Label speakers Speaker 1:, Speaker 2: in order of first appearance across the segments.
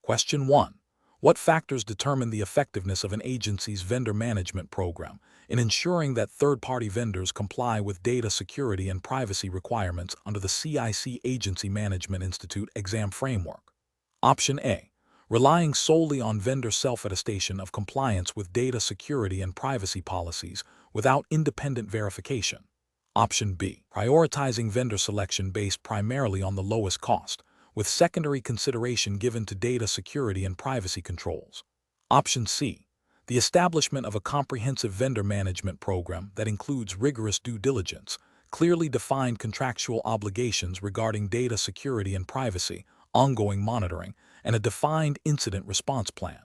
Speaker 1: Question 1. What factors determine the effectiveness of an agency's vendor management program in ensuring that third-party vendors comply with data security and privacy requirements under the CIC Agency Management Institute exam framework? Option A. Relying solely on vendor self-attestation of compliance with data security and privacy policies without independent verification. Option B. Prioritizing vendor selection based primarily on the lowest cost, with secondary consideration given to data security and privacy controls. Option C. The establishment of a comprehensive vendor management program that includes rigorous due diligence, clearly defined contractual obligations regarding data security and privacy, ongoing monitoring, and a defined incident response plan.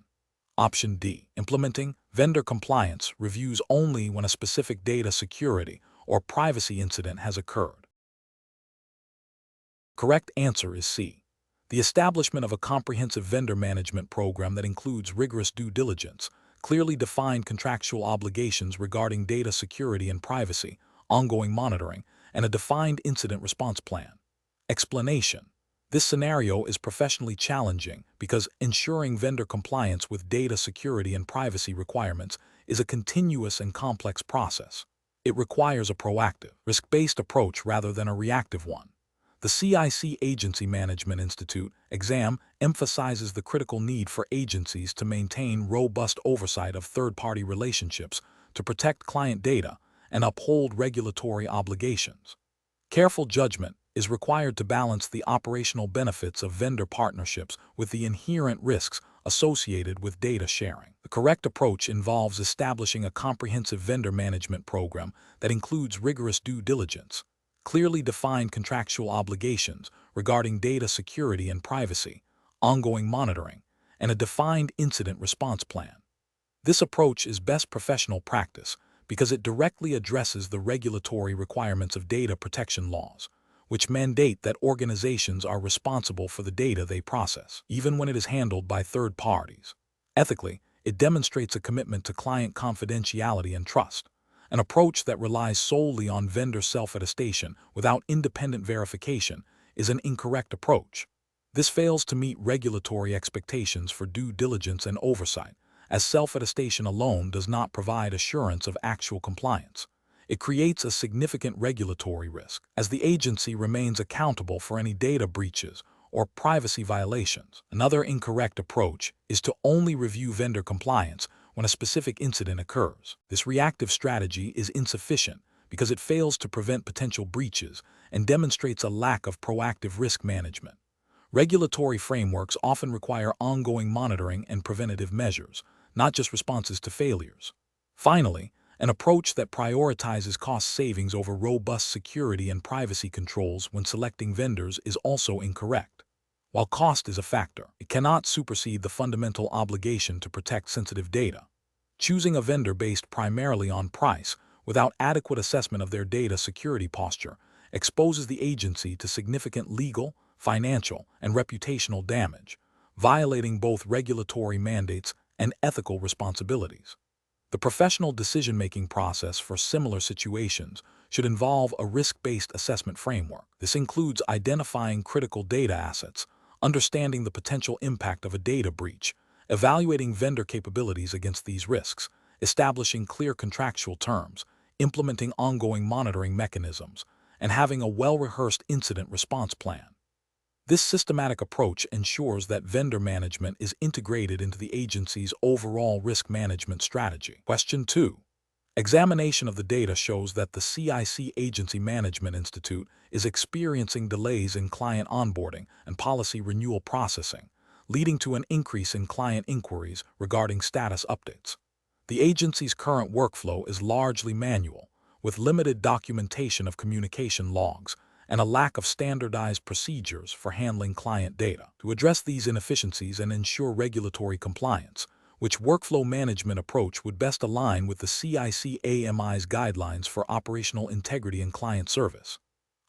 Speaker 1: Option D. Implementing vendor compliance reviews only when a specific data security or privacy incident has occurred. Correct answer is C. The establishment of a comprehensive vendor management program that includes rigorous due diligence, clearly defined contractual obligations regarding data security and privacy, ongoing monitoring, and a defined incident response plan. Explanation. This scenario is professionally challenging because ensuring vendor compliance with data security and privacy requirements is a continuous and complex process. It requires a proactive, risk-based approach rather than a reactive one. The CIC Agency Management Institute exam emphasizes the critical need for agencies to maintain robust oversight of third-party relationships to protect client data and uphold regulatory obligations. Careful judgment is required to balance the operational benefits of vendor partnerships with the inherent risks associated with data sharing. The correct approach involves establishing a comprehensive vendor management program that includes rigorous due diligence, clearly defined contractual obligations regarding data security and privacy, ongoing monitoring, and a defined incident response plan. This approach is best professional practice because it directly addresses the regulatory requirements of data protection laws, which mandate that organizations are responsible for the data they process, even when it is handled by third parties. Ethically, it demonstrates a commitment to client confidentiality and trust. An approach that relies solely on vendor self-attestation without independent verification is an incorrect approach. This fails to meet regulatory expectations for due diligence and oversight, as self-attestation alone does not provide assurance of actual compliance. It creates a significant regulatory risk, as the agency remains accountable for any data breaches or privacy violations. Another incorrect approach is to only review vendor compliance when a specific incident occurs. This reactive strategy is insufficient because it fails to prevent potential breaches and demonstrates a lack of proactive risk management. Regulatory frameworks often require ongoing monitoring and preventative measures, not just responses to failures. Finally, an approach that prioritizes cost savings over robust security and privacy controls when selecting vendors is also incorrect. While cost is a factor, it cannot supersede the fundamental obligation to protect sensitive data. Choosing a vendor based primarily on price without adequate assessment of their data security posture exposes the agency to significant legal, financial, and reputational damage, violating both regulatory mandates and ethical responsibilities. The professional decision-making process for similar situations should involve a risk-based assessment framework. This includes identifying critical data assets, understanding the potential impact of a data breach, evaluating vendor capabilities against these risks, establishing clear contractual terms, implementing ongoing monitoring mechanisms, and having a well-rehearsed incident response plan. This systematic approach ensures that vendor management is integrated into the agency's overall risk management strategy. Question 2. Examination of the data shows that the CIC Agency Management Institute is experiencing delays in client onboarding and policy renewal processing, leading to an increase in client inquiries regarding status updates. The agency's current workflow is largely manual, with limited documentation of communication logs and a lack of standardized procedures for handling client data. To address these inefficiencies and ensure regulatory compliance, which workflow management approach would best align with the CIC AMI's guidelines for operational integrity and client service?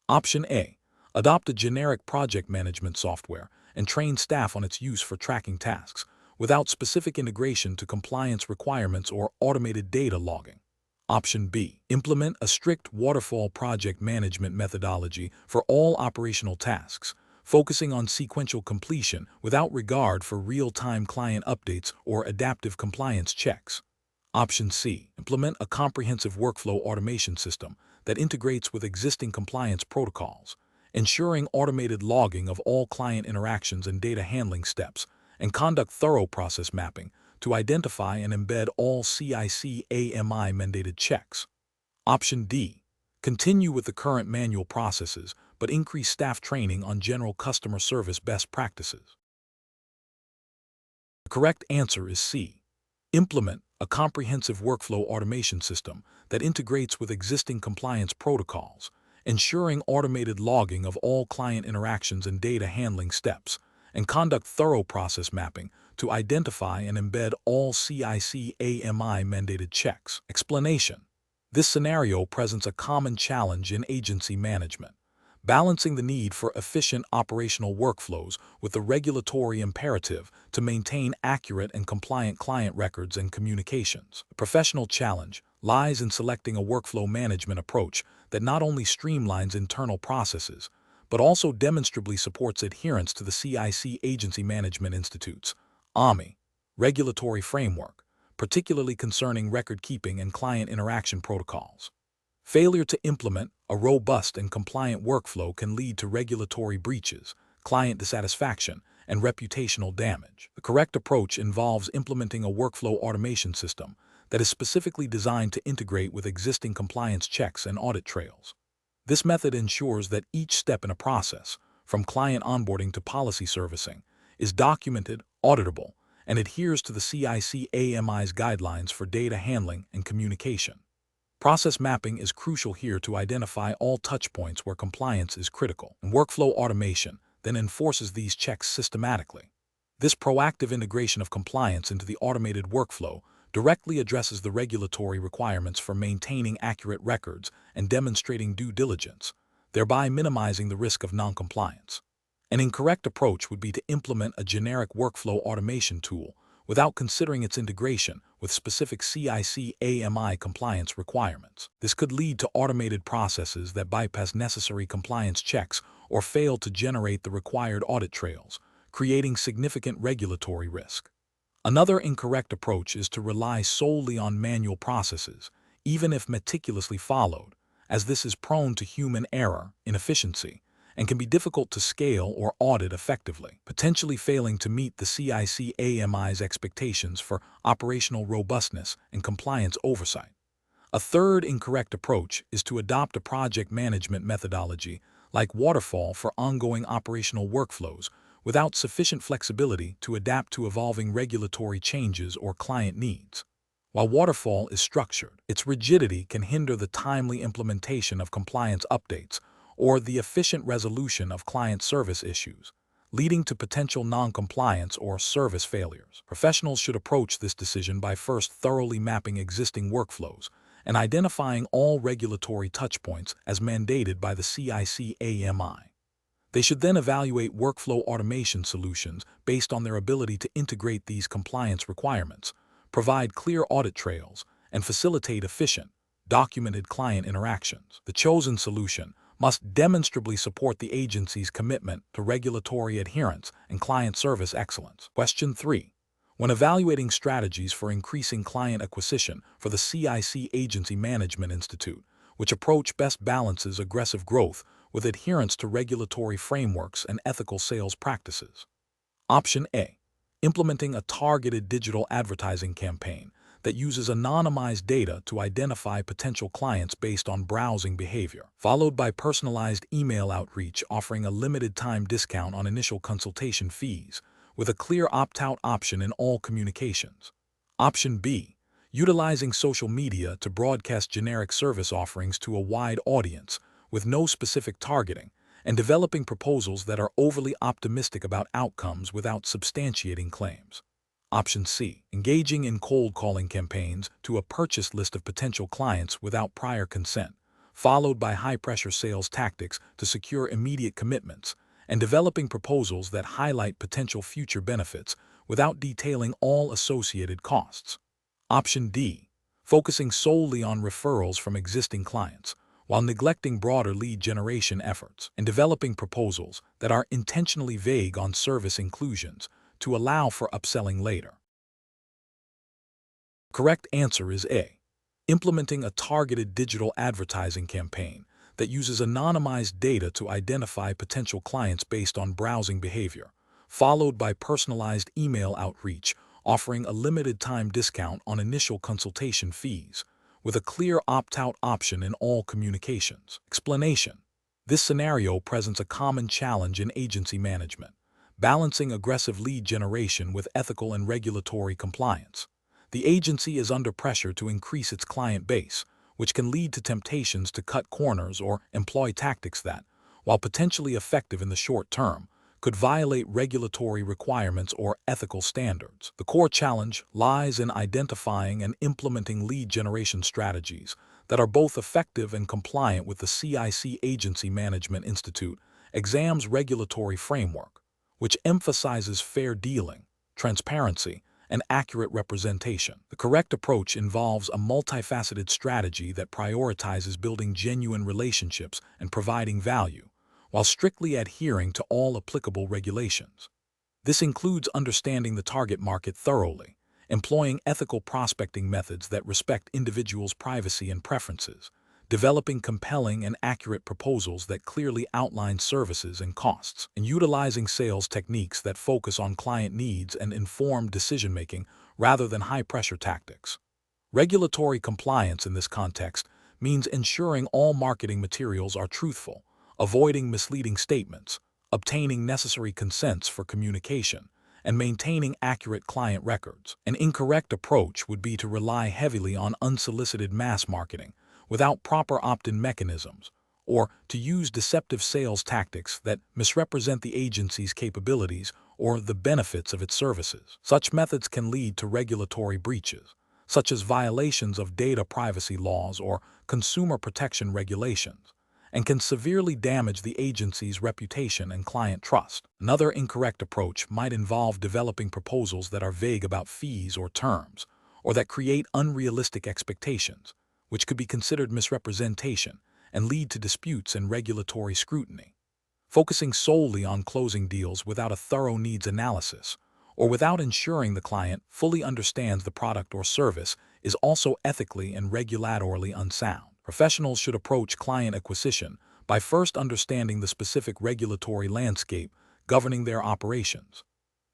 Speaker 1: Option A. Adopt a generic project management software and train staff on its use for tracking tasks, without specific integration to compliance requirements or automated data logging. Option B. Implement a strict waterfall project management methodology for all operational tasks, focusing on sequential completion without regard for real-time client updates or adaptive compliance checks. Option C. Implement a comprehensive workflow automation system that integrates with existing compliance protocols, ensuring automated logging of all client interactions and data handling steps, and conduct thorough process mapping to identify and embed all CIC AMI mandated checks. Option D. Continue with the current manual processes, but increase staff training on general customer service best practices. The correct answer is C. Implement a comprehensive workflow automation system that integrates with existing compliance protocols, ensuring automated logging of all client interactions and data handling steps, and conduct thorough process mapping to identify and embed all CIC AMI mandated checks. Explanation. This scenario presents a common challenge in agency management, balancing the need for efficient operational workflows with the regulatory imperative to maintain accurate and compliant client records and communications. The professional challenge lies in selecting a workflow management approach that not only streamlines internal processes, but also demonstrably supports adherence to the CIC Agency Management Institute's AMI regulatory framework, particularly concerning record-keeping and client interaction protocols. Failure to implement a robust and compliant workflow can lead to regulatory breaches, client dissatisfaction, and reputational damage. The correct approach involves implementing a workflow automation system that is specifically designed to integrate with existing compliance checks and audit trails. This method ensures that each step in a process, from client onboarding to policy servicing, is documented, auditable, and adheres to the CIC AMI's guidelines for data handling and communication. Process mapping is crucial here to identify all touchpoints where compliance is critical, and workflow automation then enforces these checks systematically. This proactive integration of compliance into the automated workflow directly addresses the regulatory requirements for maintaining accurate records and demonstrating due diligence, thereby minimizing the risk of noncompliance. An incorrect approach would be to implement a generic workflow automation tool without considering its integration with specific CIC AMI compliance requirements. This could lead to automated processes that bypass necessary compliance checks or fail to generate the required audit trails, creating significant regulatory risk. Another incorrect approach is to rely solely on manual processes, even if meticulously followed, as this is prone to human error, inefficiency, and can be difficult to scale or audit effectively, potentially failing to meet the CIC AMI's expectations for operational robustness and compliance oversight. A third incorrect approach is to adopt a project management methodology like waterfall for ongoing operational workflows without sufficient flexibility to adapt to evolving regulatory changes or client needs. While waterfall is structured, its rigidity can hinder the timely implementation of compliance updates or the efficient resolution of client service issues, leading to potential non-compliance or service failures. Professionals should approach this decision by first thoroughly mapping existing workflows and identifying all regulatory touchpoints as mandated by the CIC AMI. They should then evaluate workflow automation solutions based on their ability to integrate these compliance requirements, provide clear audit trails, and facilitate efficient, documented client interactions. The chosen solution must demonstrably support the agency's commitment to regulatory adherence and client service excellence. Question 3. When evaluating strategies for increasing client acquisition for the CIC Agency Management Institute, which approach best balances aggressive growth with adherence to regulatory frameworks and ethical sales practices? Option A. Implementing a targeted digital advertising campaign that uses anonymized data to identify potential clients based on browsing behavior, followed by personalized email outreach offering a limited-time discount on initial consultation fees, with a clear opt-out option in all communications. Option B. Utilizing social media to broadcast generic service offerings to a wide audience with no specific targeting, and developing proposals that are overly optimistic about outcomes without substantiating claims. Option C. Engaging in cold calling campaigns to a purchase list of potential clients without prior consent, followed by high-pressure sales tactics to secure immediate commitments, and developing proposals that highlight potential future benefits without detailing all associated costs. Option D. Focusing solely on referrals from existing clients, while neglecting broader lead generation efforts, and developing proposals that are intentionally vague on service inclusions to allow for upselling later. Correct answer is A. Implementing a targeted digital advertising campaign that uses anonymized data to identify potential clients based on browsing behavior, followed by personalized email outreach offering a limited-time discount on initial consultation fees, with a clear opt-out option in all communications. Explanation: this scenario presents a common challenge in agency management, balancing aggressive lead generation with ethical and regulatory compliance. The agency is under pressure to increase its client base, which can lead to temptations to cut corners or employ tactics that, while potentially effective in the short term, could violate regulatory requirements or ethical standards. The core challenge lies in identifying and implementing lead generation strategies that are both effective and compliant with the CIC Agency Management Institute exam's regulatory framework, which emphasizes fair dealing, transparency, and accurate representation. The correct approach involves a multifaceted strategy that prioritizes building genuine relationships and providing value, while strictly adhering to all applicable regulations. This includes understanding the target market thoroughly, employing ethical prospecting methods that respect individuals' privacy and preferences, developing compelling and accurate proposals that clearly outline services and costs, and utilizing sales techniques that focus on client needs and informed decision-making rather than high-pressure tactics. Regulatory compliance in this context means ensuring all marketing materials are truthful, avoiding misleading statements, obtaining necessary consents for communication, and maintaining accurate client records. An incorrect approach would be to rely heavily on unsolicited mass marketing without proper opt-in mechanisms, or to use deceptive sales tactics that misrepresent the agency's capabilities or the benefits of its services. Such methods can lead to regulatory breaches, such as violations of data privacy laws or consumer protection regulations, and can severely damage the agency's reputation and client trust. Another incorrect approach might involve developing proposals that are vague about fees or terms, or that create unrealistic expectations, which could be considered misrepresentation and lead to disputes and regulatory scrutiny. Focusing solely on closing deals without a thorough needs analysis, or without ensuring the client fully understands the product or service, is also ethically and regulatorily unsound. Professionals should approach client acquisition by first understanding the specific regulatory landscape governing their operations.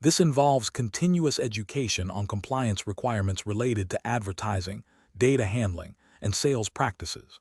Speaker 1: This involves continuous education on compliance requirements related to advertising, data handling, and sales practices.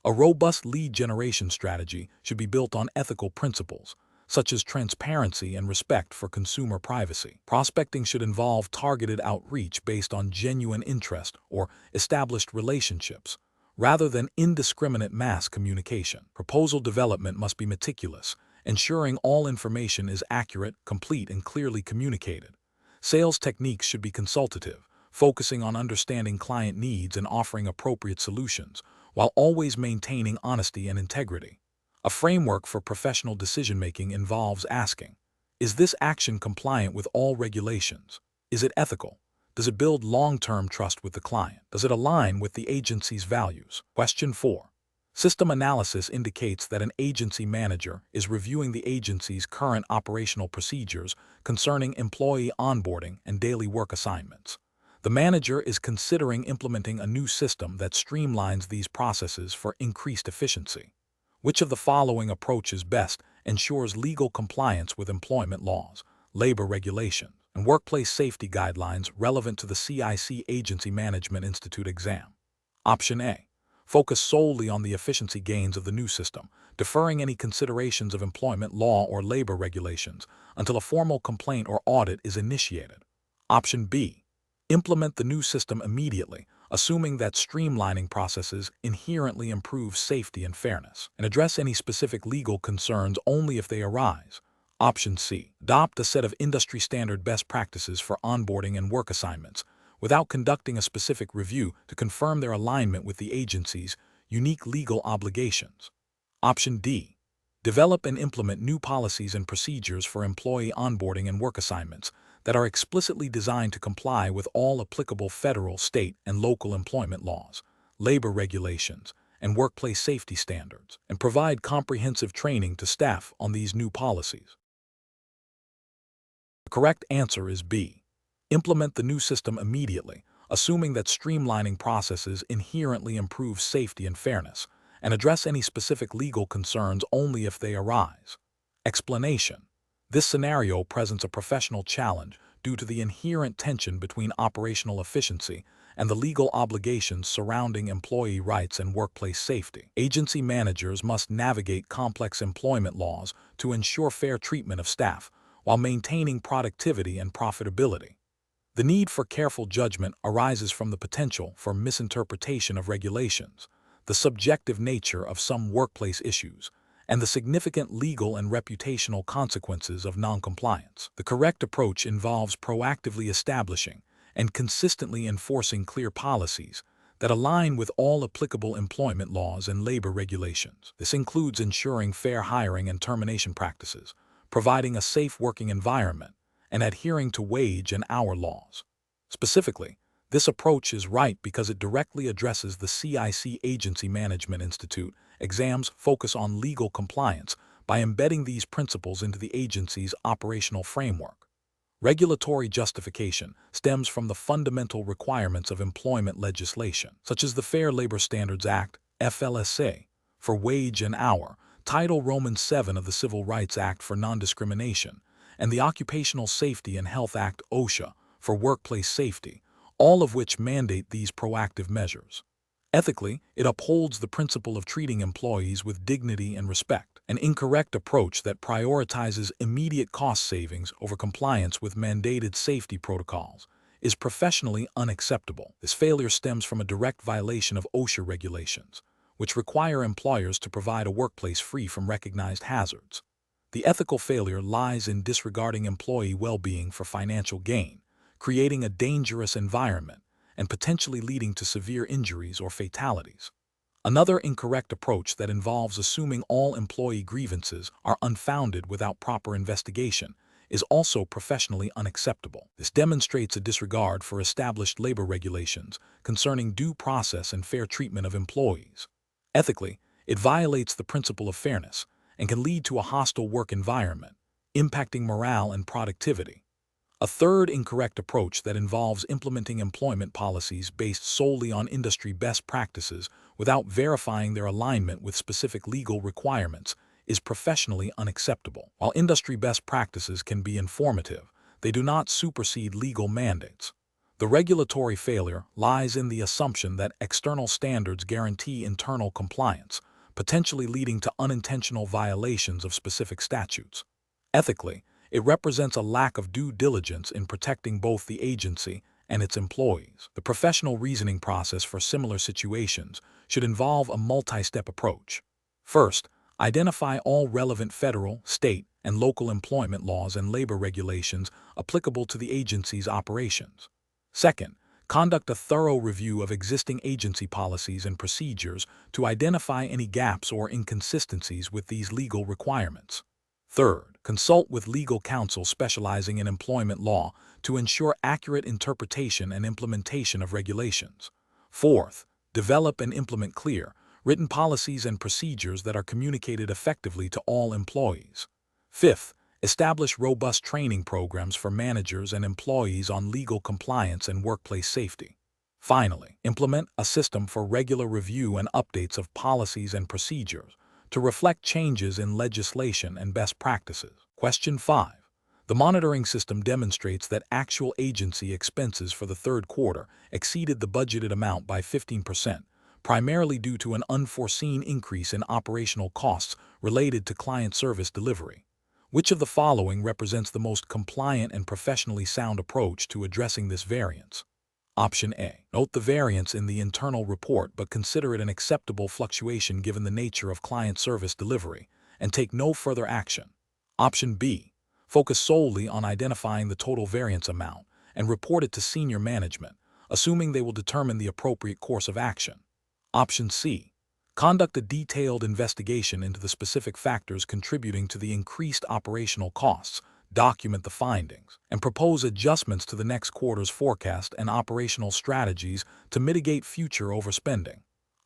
Speaker 1: A robust lead generation strategy should be built on ethical principles, such as transparency and respect for consumer privacy. Prospecting should involve targeted outreach based on genuine interest or established relationships, rather than indiscriminate mass communication. Proposal development must be meticulous, ensuring all information is accurate, complete, and clearly communicated. Sales techniques should be consultative, focusing on understanding client needs and offering appropriate solutions, while always maintaining honesty and integrity. A framework for professional decision-making involves asking, is this action compliant with all regulations? Is it ethical? Does it build long-term trust with the client? Does it align with the agency's values? Question 4. System analysis indicates that an agency manager is reviewing the agency's current operational procedures concerning employee onboarding and daily work assignments. The manager is considering implementing a new system that streamlines these processes for increased efficiency. Which of the following approaches best ensures legal compliance with employment laws, labor regulations, and workplace safety guidelines relevant to the CIC Agency Management Institute exam? Option A. Focus solely on the efficiency gains of the new system, deferring any considerations of employment law or labor regulations until a formal complaint or audit is initiated. Option B. Implement the new system immediately, assuming that streamlining processes inherently improve safety and fairness, and address any specific legal concerns only if they arise. Option C. Adopt a set of industry-standard best practices for onboarding and work assignments, without conducting a specific review to confirm their alignment with the agency's unique legal obligations. Option D. Develop and implement new policies and procedures for employee onboarding and work assignments that are explicitly designed to comply with all applicable federal, state, and local employment laws, labor regulations, and workplace safety standards, and provide comprehensive training to staff on these new policies. The correct answer is B. Implement the new system immediately, assuming that streamlining processes inherently improves safety and fairness, and address any specific legal concerns only if they arise. Explanation. This scenario presents a professional challenge due to the inherent tension between operational efficiency and the legal obligations surrounding employee rights and workplace safety. Agency managers must navigate complex employment laws to ensure fair treatment of staff while maintaining productivity and profitability. The need for careful judgment arises from the potential for misinterpretation of regulations, the subjective nature of some workplace issues, and the significant legal and reputational consequences of noncompliance. The correct approach involves proactively establishing and consistently enforcing clear policies that align with all applicable employment laws and labor regulations. This includes ensuring fair hiring and termination practices, providing a safe working environment, and adhering to wage and hour laws. Specifically, this approach is right because it directly addresses the CIC Agency Management Institute exams focus on legal compliance by embedding these principles into the agency's operational framework. Regulatory justification stems from the fundamental requirements of employment legislation, such as the Fair Labor Standards Act, FLSA, for wage and hour, Title VII of the Civil Rights Act for non-discrimination, and the Occupational Safety and Health Act, OSHA, for workplace safety, all of which mandate these proactive measures. Ethically, it upholds the principle of treating employees with dignity and respect. An incorrect approach that prioritizes immediate cost savings over compliance with mandated safety protocols is professionally unacceptable. This failure stems from a direct violation of OSHA regulations, which require employers to provide a workplace free from recognized hazards. The ethical failure lies in disregarding employee well-being for financial gain, creating a dangerous environment and potentially leading to severe injuries or fatalities. Another incorrect approach that involves assuming all employee grievances are unfounded without proper investigation is also professionally unacceptable. This demonstrates a disregard for established labor regulations concerning due process and fair treatment of employees. Ethically, it violates the principle of fairness and can lead to a hostile work environment, impacting morale and productivity. A third incorrect approach that involves implementing employment policies based solely on industry best practices without verifying their alignment with specific legal requirements is professionally unacceptable. While industry best practices can be informative, they do not supersede legal mandates. The regulatory failure lies in the assumption that external standards guarantee internal compliance, potentially leading to unintentional violations of specific statutes. Ethically, it represents a lack of due diligence in protecting both the agency and its employees. The professional reasoning process for similar situations should involve a multi-step approach. First, identify all relevant federal, state, and local employment laws and labor regulations applicable to the agency's operations. Second, conduct a thorough review of existing agency policies and procedures to identify any gaps or inconsistencies with these legal requirements. Third, consult with legal counsel specializing in employment law to ensure accurate interpretation and implementation of regulations. Fourth, develop and implement clear, written policies and procedures that are communicated effectively to all employees. Fifth, establish robust training programs for managers and employees on legal compliance and workplace safety. Finally, implement a system for regular review and updates of policies and procedures to reflect changes in legislation and best practices. Question 5. The monitoring system demonstrates that actual agency expenses for the third quarter exceeded the budgeted amount by 15%, primarily due to an unforeseen increase in operational costs related to client service delivery. Which of the following represents the most compliant and professionally sound approach to addressing this variance? Option A. Note the variance in the internal report but consider it an acceptable fluctuation given the nature of client service delivery, and take no further action. Option B. Focus solely on identifying the total variance amount and report it to senior management, assuming they will determine the appropriate course of action. Option C. Conduct a detailed investigation into the specific factors contributing to the increased operational costs, document the findings, and propose adjustments to the next quarter's forecast and operational strategies to mitigate future overspending.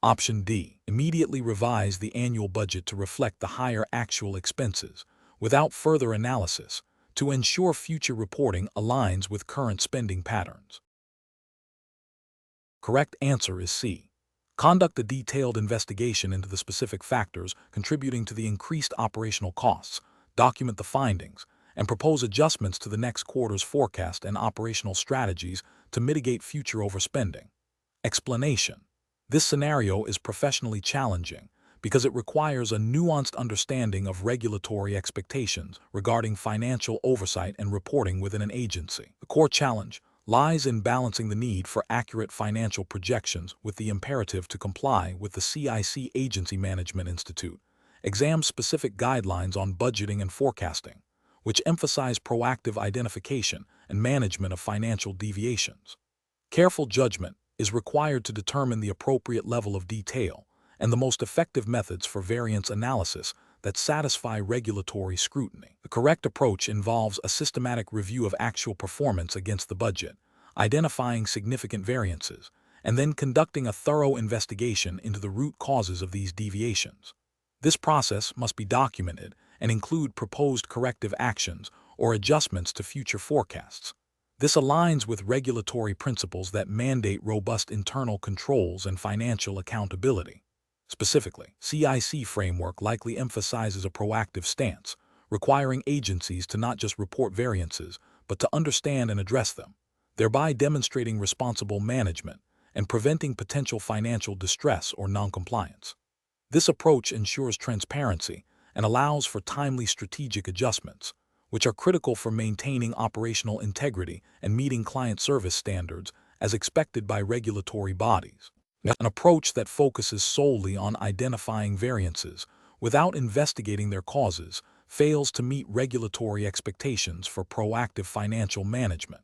Speaker 1: Option D. Immediately revise the annual budget to reflect the higher actual expenses, without further analysis, to ensure future reporting aligns with current spending patterns. Correct answer is C. Conduct a detailed investigation into the specific factors contributing to the increased operational costs, document the findings, and propose adjustments to the next quarter's forecast and operational strategies to mitigate future overspending. Explanation. This scenario is professionally challenging because it requires a nuanced understanding of regulatory expectations regarding financial oversight and reporting within an agency. The core challenge lies in balancing the need for accurate financial projections with the imperative to comply with the CIC Agency Management Institute exam-specific guidelines on budgeting and forecasting, which emphasize proactive identification and management of financial deviations. Careful judgment is required to determine the appropriate level of detail and the most effective methods for variance analysis that satisfy regulatory scrutiny. The correct approach involves a systematic review of actual performance against the budget, identifying significant variances, and then conducting a thorough investigation into the root causes of these deviations. This process must be documented and include proposed corrective actions or adjustments to future forecasts. This aligns with regulatory principles that mandate robust internal controls and financial accountability. Specifically, CIC framework likely emphasizes a proactive stance, requiring agencies to not just report variances, but to understand and address them, thereby demonstrating responsible management and preventing potential financial distress or noncompliance. This approach ensures transparency and allows for timely strategic adjustments, which are critical for maintaining operational integrity and meeting client service standards as expected by regulatory bodies. An approach that focuses solely on identifying variances without investigating their causes fails to meet regulatory expectations for proactive financial management.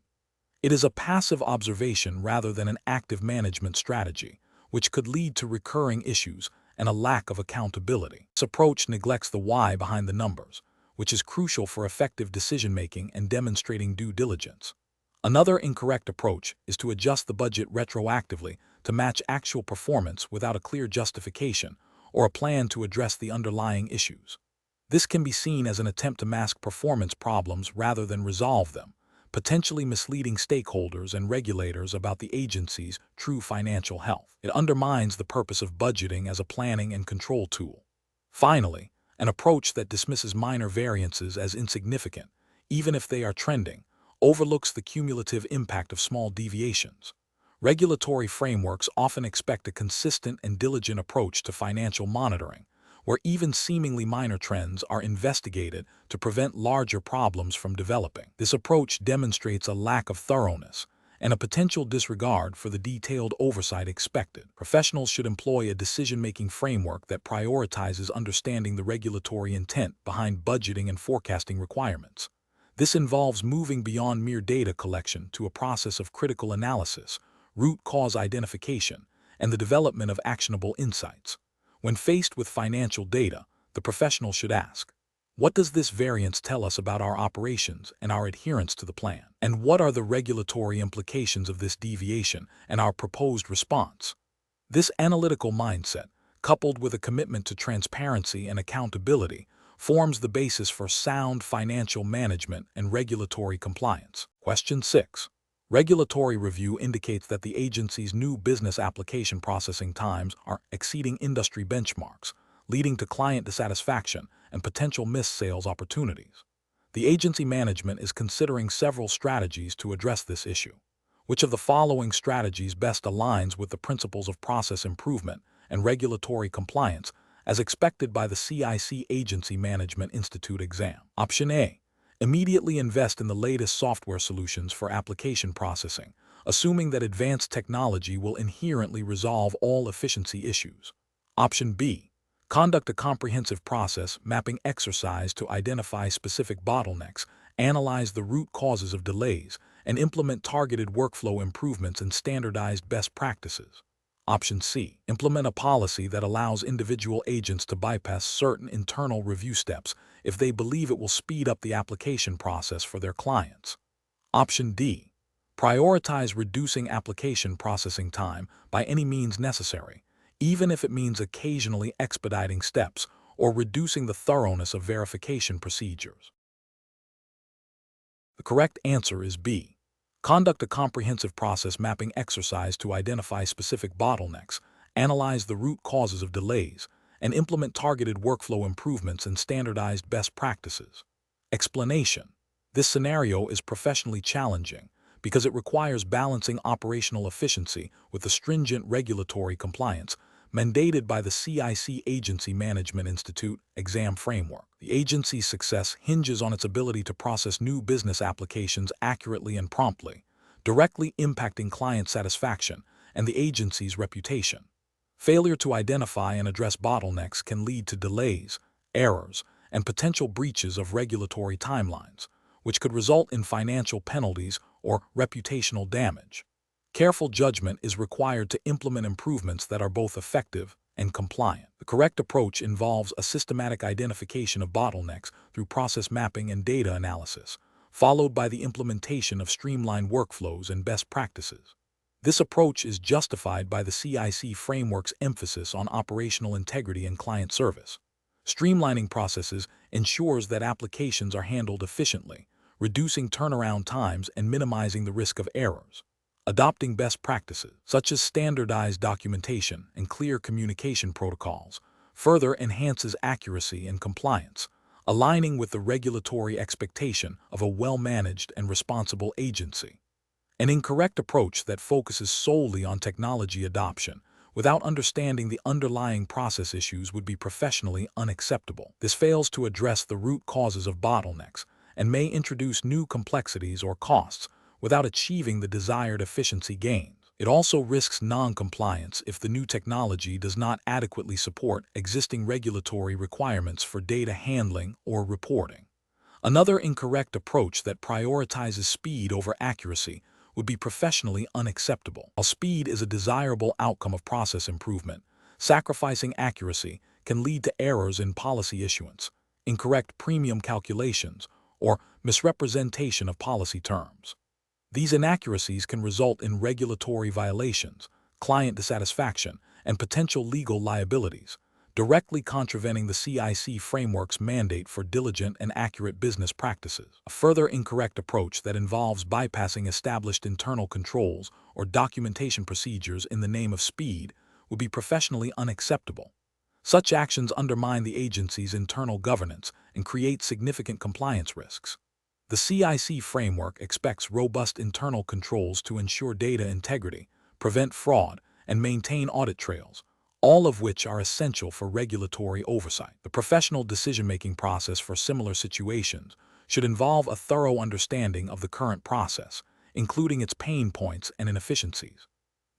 Speaker 1: It is a passive observation rather than an active management strategy, which could lead to recurring issues and a lack of accountability. This approach neglects the why behind the numbers, which is crucial for effective decision-making and demonstrating due diligence. Another incorrect approach is to adjust the budget retroactively to match actual performance without a clear justification or a plan to address the underlying issues. This can be seen as an attempt to mask performance problems rather than resolve them, potentially misleading stakeholders and regulators about the agency's true financial health. It undermines the purpose of budgeting as a planning and control tool. Finally, an approach that dismisses minor variances as insignificant, even if they are trending, overlooks the cumulative impact of small deviations. Regulatory frameworks often expect a consistent and diligent approach to financial monitoring, where even seemingly minor trends are investigated to prevent larger problems from developing. This approach demonstrates a lack of thoroughness and a potential disregard for the detailed oversight expected. Professionals should employ a decision-making framework that prioritizes understanding the regulatory intent behind budgeting and forecasting requirements. This involves moving beyond mere data collection to a process of critical analysis, root cause identification, and the development of actionable insights. When faced with financial data, the professional should ask, what does this variance tell us about our operations and our adherence to the plan? And what are the regulatory implications of this deviation and our proposed response? This analytical mindset, coupled with a commitment to transparency and accountability, forms the basis for sound financial management and regulatory compliance. Question 6. Regulatory review indicates that the agency's new business application processing times are exceeding industry benchmarks, leading to client dissatisfaction and potential missed sales opportunities. The agency management is considering several strategies to address this issue. Which of the following strategies best aligns with the principles of process improvement and regulatory compliance as expected by the CIC Agency Management Institute exam? Option A. Immediately invest in the latest software solutions for application processing, assuming that advanced technology will inherently resolve all efficiency issues. Option B. Conduct a comprehensive process mapping exercise to identify specific bottlenecks, analyze the root causes of delays, and implement targeted workflow improvements and standardized best practices. Option C. Implement a policy that allows individual agents to bypass certain internal review steps if they believe it will speed up the application process for their clients. Option D. Prioritize reducing application processing time by any means necessary, even if it means occasionally expediting steps or reducing the thoroughness of verification procedures. The correct answer is B. Conduct a comprehensive process mapping exercise to identify specific bottlenecks, analyze the root causes of delays, and implement targeted workflow improvements and standardized best practices. Explanation: this scenario is professionally challenging because it requires balancing operational efficiency with the stringent regulatory compliance mandated by the CIC Agency Management Institute exam framework. The agency's success hinges on its ability to process new business applications accurately and promptly, directly impacting client satisfaction and the agency's reputation. Failure to identify and address bottlenecks can lead to delays, errors, and potential breaches of regulatory timelines, which could result in financial penalties or reputational damage. Careful judgment is required to implement improvements that are both effective and compliant. The correct approach involves a systematic identification of bottlenecks through process mapping and data analysis, followed by the implementation of streamlined workflows and best practices. This approach is justified by the CIC framework's emphasis on operational integrity and client service. Streamlining processes ensures that applications are handled efficiently, reducing turnaround times and minimizing the risk of errors. Adopting best practices, such as standardized documentation and clear communication protocols, further enhances accuracy and compliance, aligning with the regulatory expectation of a well-managed and responsible agency. An incorrect approach that focuses solely on technology adoption without understanding the underlying process issues would be professionally unacceptable. This fails to address the root causes of bottlenecks and may introduce new complexities or costs without achieving the desired efficiency gains. It also risks non-compliance if the new technology does not adequately support existing regulatory requirements for data handling or reporting. Another incorrect approach that prioritizes speed over accuracy would be professionally unacceptable. While speed is a desirable outcome of process improvement, sacrificing accuracy can lead to errors in policy issuance, incorrect premium calculations, or misrepresentation of policy terms. These inaccuracies can result in regulatory violations, client dissatisfaction, and potential legal liabilities, directly contravening the CIC framework's mandate for diligent and accurate business practices. A further incorrect approach that involves bypassing established internal controls or documentation procedures in the name of speed would be professionally unacceptable. Such actions undermine the agency's internal governance and create significant compliance risks. The CIC framework expects robust internal controls to ensure data integrity, prevent fraud, and maintain audit trails, all of which are essential for regulatory oversight. The professional decision-making process for similar situations should involve a thorough understanding of the current process, including its pain points and inefficiencies.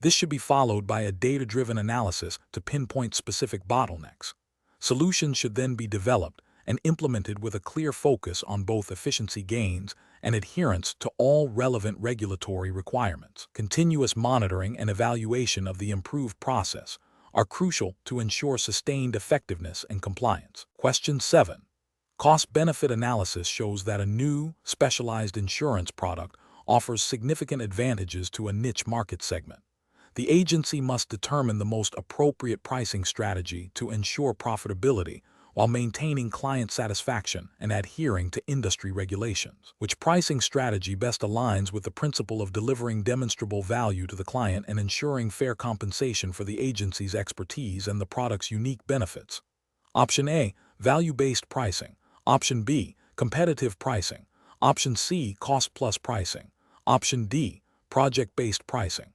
Speaker 1: This should be followed by a data-driven analysis to pinpoint specific bottlenecks. Solutions should then be developed and implemented with a clear focus on both efficiency gains and adherence to all relevant regulatory requirements. Continuous monitoring and evaluation of the improved process are crucial to ensure sustained effectiveness and compliance. Question 7. Cost-benefit analysis shows that a new, specialized insurance product offers significant advantages to a niche market segment. The agency must determine the most appropriate pricing strategy to ensure profitability while maintaining client satisfaction and adhering to industry regulations. Which pricing strategy best aligns with the principle of delivering demonstrable value to the client and ensuring fair compensation for the agency's expertise and the product's unique benefits? Option A, value-based pricing. Option B, competitive pricing. Option C, cost-plus pricing. Option D, project-based pricing.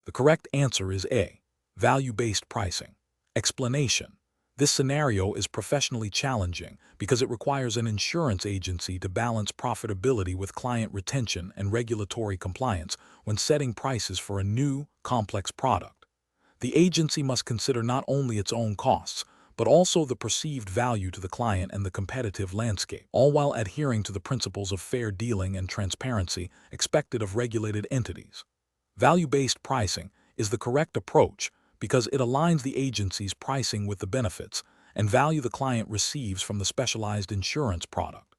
Speaker 1: The correct answer is A, value-based pricing. Explanation: this scenario is professionally challenging because it requires an insurance agency to balance profitability with client retention and regulatory compliance when setting prices for a new, complex product. The agency must consider not only its own costs, but also the perceived value to the client and the competitive landscape, all while adhering to the principles of fair dealing and transparency expected of regulated entities. Value-based pricing is the correct approach because it aligns the agency's pricing with the benefits and value the client receives from the specialized insurance product.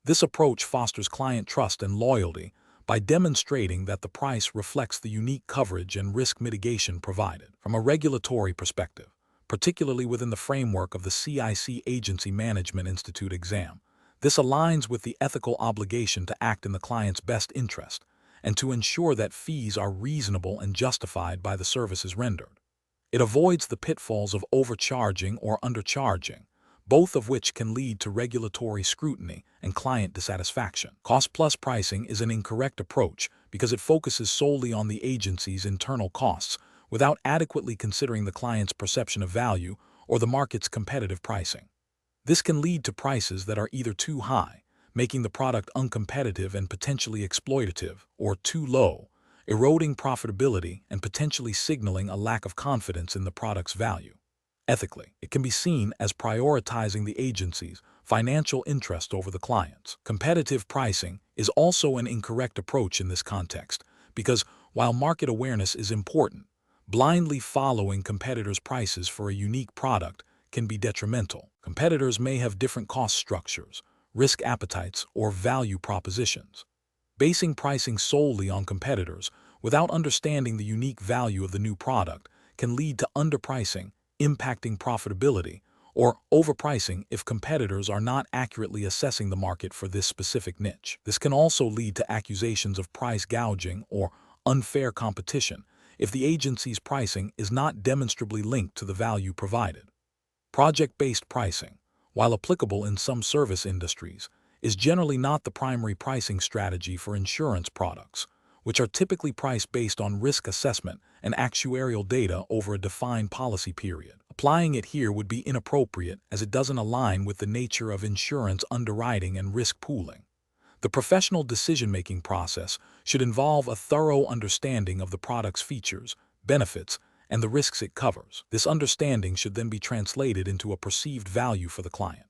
Speaker 1: This approach fosters client trust and loyalty by demonstrating that the price reflects the unique coverage and risk mitigation provided. From a regulatory perspective, particularly within the framework of the CIC Agency Management Institute exam, this aligns with the ethical obligation to act in the client's best interest and to ensure that fees are reasonable and justified by the services rendered. It avoids the pitfalls of overcharging or undercharging, both of which can lead to regulatory scrutiny and client dissatisfaction. Cost-plus pricing is an incorrect approach because it focuses solely on the agency's internal costs without adequately considering the client's perception of value or the market's competitive pricing. This can lead to prices that are either too high, making the product uncompetitive and potentially exploitative, or too low, eroding profitability and potentially signaling a lack of confidence in the product's value. Ethically, it can be seen as prioritizing the agency's financial interest over the client's. Competitive pricing is also an incorrect approach in this context because, while market awareness is important, blindly following competitors' prices for a unique product can be detrimental. Competitors may have different cost structures, risk appetites, or value propositions. Basing pricing solely on competitors without understanding the unique value of the new product can lead to underpricing, impacting profitability, or overpricing if competitors are not accurately assessing the market for this specific niche. This can also lead to accusations of price gouging or unfair competition if the agency's pricing is not demonstrably linked to the value provided. Project-based pricing, while applicable in some service industries, is generally not the primary pricing strategy for insurance products, which are typically priced based on risk assessment and actuarial data over a defined policy period. Applying it here would be inappropriate as it doesn't align with the nature of insurance underwriting and risk pooling. The professional decision-making process should involve a thorough understanding of the product's features, benefits, and the risks it covers. This understanding should then be translated into a perceived value for the client.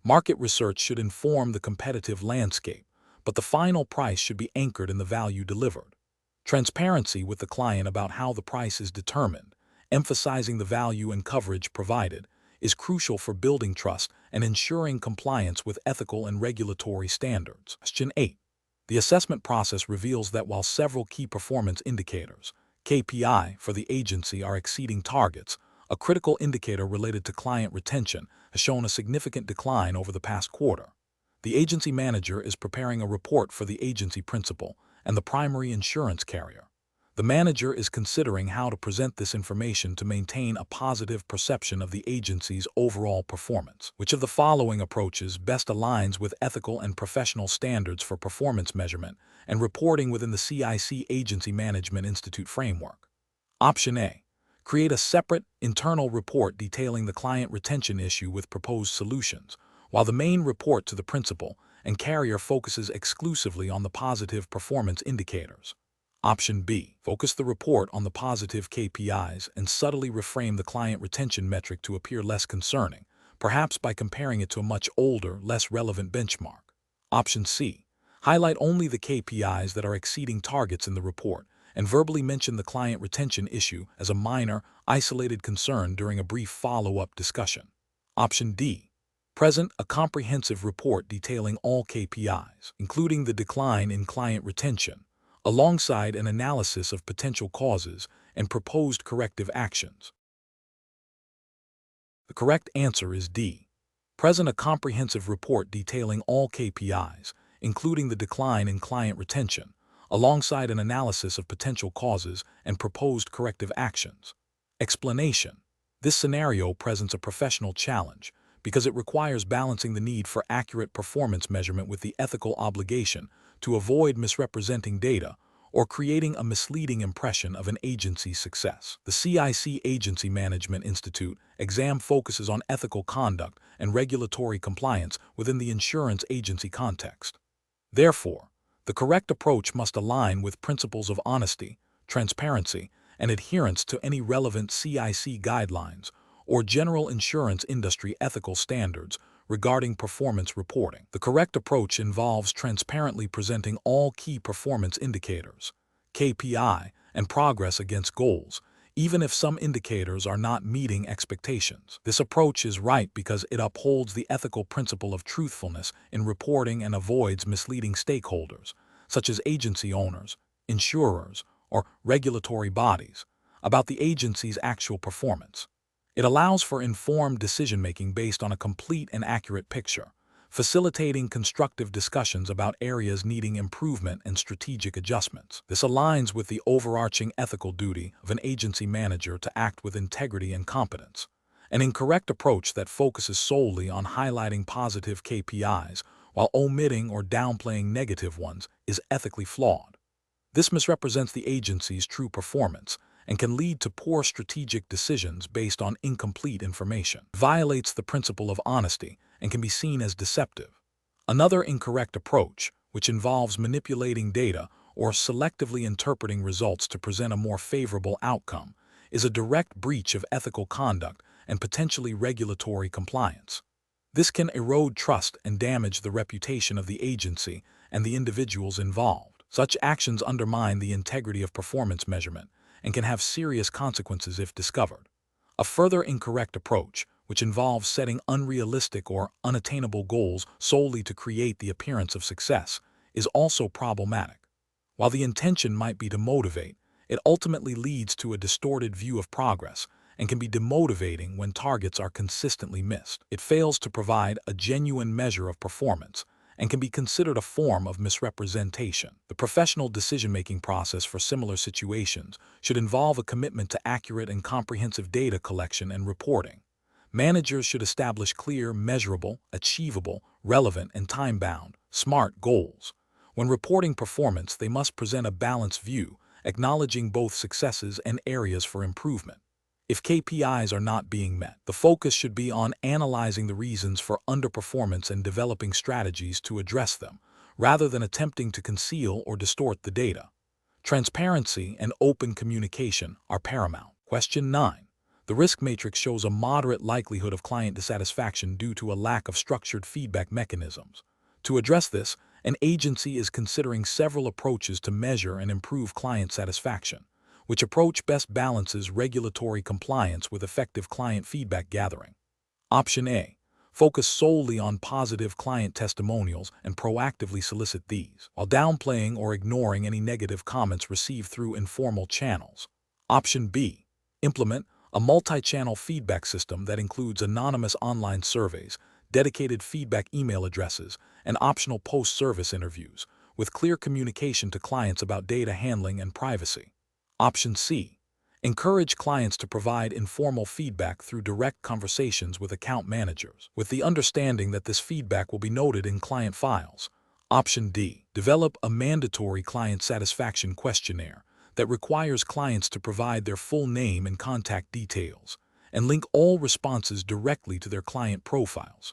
Speaker 1: Market research should inform the competitive landscape, but the final price should be anchored in the value delivered. Transparency with the client about how the price is determined, emphasizing the value and coverage provided, is crucial for building trust and ensuring compliance with ethical and regulatory standards. Question 8. The assessment process reveals that while several key performance indicators, KPI, for the agency are exceeding targets, a critical indicator related to client retention has shown a significant decline over the past quarter. The agency manager is preparing a report for the agency principal and the primary insurance carrier. The manager is considering how to present this information to maintain a positive perception of the agency's overall performance. Which of the following approaches best aligns with ethical and professional standards for performance measurement and reporting within the CIC Agency Management Institute framework? Option A. Create a separate, internal report detailing the client retention issue with proposed solutions, while the main report to the principal and carrier focuses exclusively on the positive performance indicators. Option B. Focus the report on the positive KPIs and subtly reframe the client retention metric to appear less concerning, perhaps by comparing it to a much older, less relevant benchmark. Option C. Highlight only the KPIs that are exceeding targets in the report and verbally mention the client retention issue as a minor, isolated concern during a brief follow-up discussion. Option D. Present a comprehensive report detailing all KPIs, including the decline in client retention, alongside an analysis of potential causes and proposed corrective actions. The correct answer is D. Present a comprehensive report detailing all KPIs, including the decline in client retention, alongside an analysis of potential causes and proposed corrective actions. Explanation. This scenario presents a professional challenge because it requires balancing the need for accurate performance measurement with the ethical obligation to avoid misrepresenting data or creating a misleading impression of an agency's success. The CIC Agency Management Institute exam focuses on ethical conduct and regulatory compliance within the insurance agency context. Therefore, the correct approach must align with principles of honesty, transparency, and adherence to any relevant CIC guidelines or general insurance industry ethical standards regarding performance reporting. The correct approach involves transparently presenting all key performance indicators, KPI, and progress against goals, even if some indicators are not meeting expectations. This approach is right because it upholds the ethical principle of truthfulness in reporting and avoids misleading stakeholders, such as agency owners, insurers, or regulatory bodies, about the agency's actual performance. It allows for informed decision-making based on a complete and accurate picture, facilitating constructive discussions about areas needing improvement and strategic adjustments. This aligns with the overarching ethical duty of an agency manager to act with integrity and competence. An incorrect approach that focuses solely on highlighting positive KPIs while omitting or downplaying negative ones is ethically flawed. This misrepresents the agency's true performance and can lead to poor strategic decisions based on incomplete information. It violates the principle of honesty and can be seen as deceptive. Another incorrect approach, which involves manipulating data or selectively interpreting results to present a more favorable outcome, is a direct breach of ethical conduct and potentially regulatory compliance. This can erode trust and damage the reputation of the agency and the individuals involved. Such actions undermine the integrity of performance measurement and can have serious consequences if discovered. A further incorrect approach, which involves setting unrealistic or unattainable goals solely to create the appearance of success, is also problematic. While the intention might be to motivate, it ultimately leads to a distorted view of progress and can be demotivating when targets are consistently missed. It fails to provide a genuine measure of performance and can be considered a form of misrepresentation. The professional decision-making process for similar situations should involve a commitment to accurate and comprehensive data collection and reporting. Managers should establish clear, measurable, achievable, relevant, and time-bound, SMART goals. When reporting performance, they must present a balanced view, acknowledging both successes and areas for improvement. If KPIs are not being met, the focus should be on analyzing the reasons for underperformance and developing strategies to address them, rather than attempting to conceal or distort the data. Transparency and open communication are paramount. Question 9. The risk matrix shows a moderate likelihood of client dissatisfaction due to a lack of structured feedback mechanisms. To address this, an agency is considering several approaches to measure and improve client satisfaction. Which approach best balances regulatory compliance with effective client feedback gathering? Option A. Focus solely on positive client testimonials and proactively solicit these, while downplaying or ignoring any negative comments received through informal channels. Option B. Implement a multi-channel feedback system that includes anonymous online surveys, dedicated feedback email addresses, and optional post-service interviews, with clear communication to clients about data handling and privacy. Option C. Encourage clients to provide informal feedback through direct conversations with account managers, with the understanding that this feedback will be noted in client files. Option D. Develop a mandatory client satisfaction questionnaire that requires clients to provide their full name and contact details, and link all responses directly to their client profiles.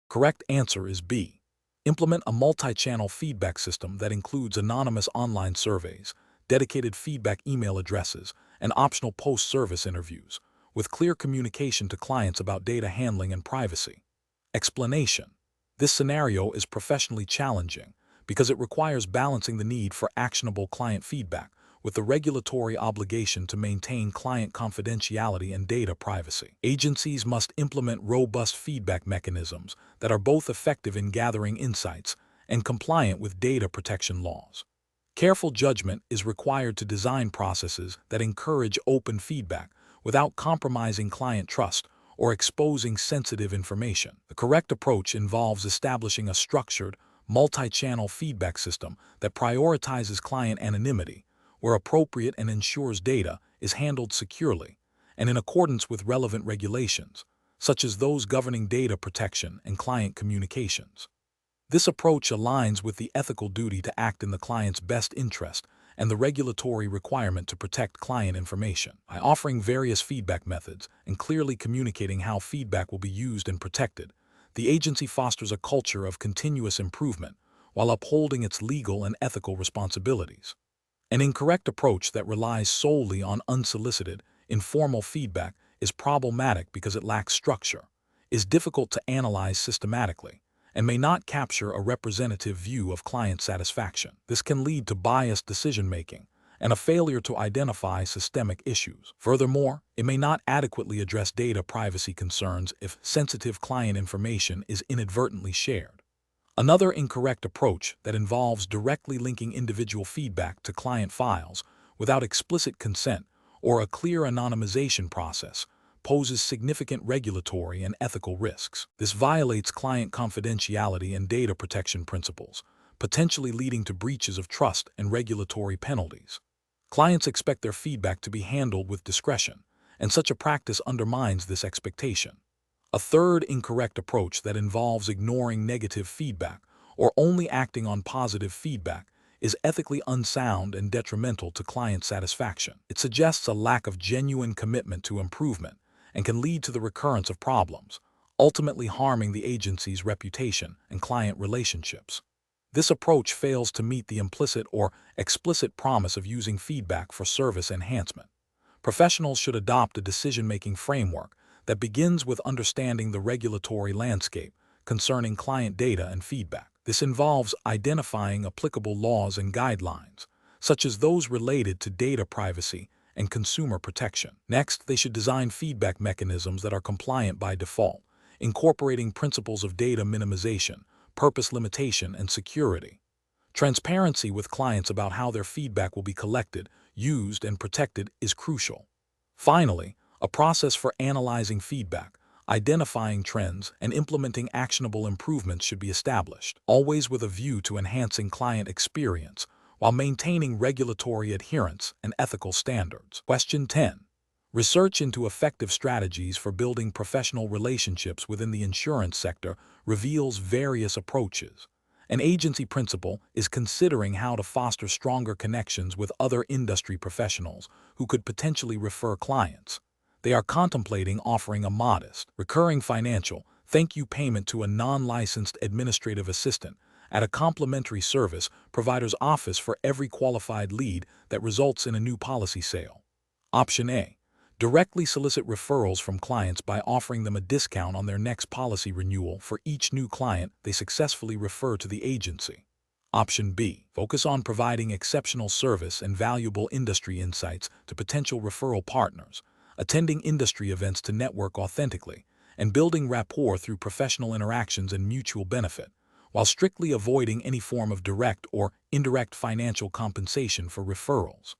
Speaker 1: Correct answer is B. Implement a multi-channel feedback system that includes anonymous online surveys, dedicated feedback email addresses, and optional post-service interviews, with clear communication to clients about data handling and privacy. Explanation. This scenario is professionally challenging because it requires balancing the need for actionable client feedback with the regulatory obligation to maintain client confidentiality and data privacy. Agencies must implement robust feedback mechanisms that are both effective in gathering insights and compliant with data protection laws. Careful judgment is required to design processes that encourage open feedback without compromising client trust or exposing sensitive information. The correct approach involves establishing a structured, multi-channel feedback system that prioritizes client anonymity, where appropriate, and ensures data is handled securely and in accordance with relevant regulations, such as those governing data protection and client communications. This approach aligns with the ethical duty to act in the client's best interest and the regulatory requirement to protect client information. By offering various feedback methods and clearly communicating how feedback will be used and protected, the agency fosters a culture of continuous improvement while upholding its legal and ethical responsibilities. An incorrect approach that relies solely on unsolicited, informal feedback is problematic because it lacks structure, is difficult to analyze systematically, and may not capture a representative view of client satisfaction. This can lead to biased decision-making and a failure to identify systemic issues. Furthermore, it may not adequately address data privacy concerns if sensitive client information is inadvertently shared. Another incorrect approach that involves directly linking individual feedback to client files without explicit consent or a clear anonymization process poses significant regulatory and ethical risks. This violates client confidentiality and data protection principles, potentially leading to breaches of trust and regulatory penalties. Clients expect their feedback to be handled with discretion, and such a practice undermines this expectation. A third incorrect approach that involves ignoring negative feedback or only acting on positive feedback is ethically unsound and detrimental to client satisfaction. It suggests a lack of genuine commitment to improvement and can lead to the recurrence of problems, ultimately harming the agency's reputation and client relationships. This approach fails to meet the implicit or explicit promise of using feedback for service enhancement. Professionals should adopt a decision-making framework that begins with understanding the regulatory landscape concerning client data and feedback. This involves identifying applicable laws and guidelines, such as those related to data privacy and consumer protection. Next, they should design feedback mechanisms that are compliant by default, incorporating principles of data minimization, purpose limitation, and security. Transparency with clients about how their feedback will be collected, used, and protected is crucial. Finally, a process for analyzing feedback, identifying trends, and implementing actionable improvements should be established, always with a view to enhancing client experience while maintaining regulatory adherence and ethical standards. Question 10. Research into effective strategies for building professional relationships within the insurance sector reveals various approaches. An agency principal is considering how to foster stronger connections with other industry professionals who could potentially refer clients. They are contemplating offering a modest, recurring financial thank you payment to a non-licensed administrative assistant at a complimentary service provider's office for every qualified lead that results in a new policy sale. Option A. Directly solicit referrals from clients by offering them a discount on their next policy renewal for each new client they successfully refer to the agency. Option B. Focus on providing exceptional service and valuable industry insights to potential referral partners, attending industry events to network authentically, and building rapport through professional interactions and mutual benefit, while strictly avoiding any form of direct or indirect financial compensation for referrals.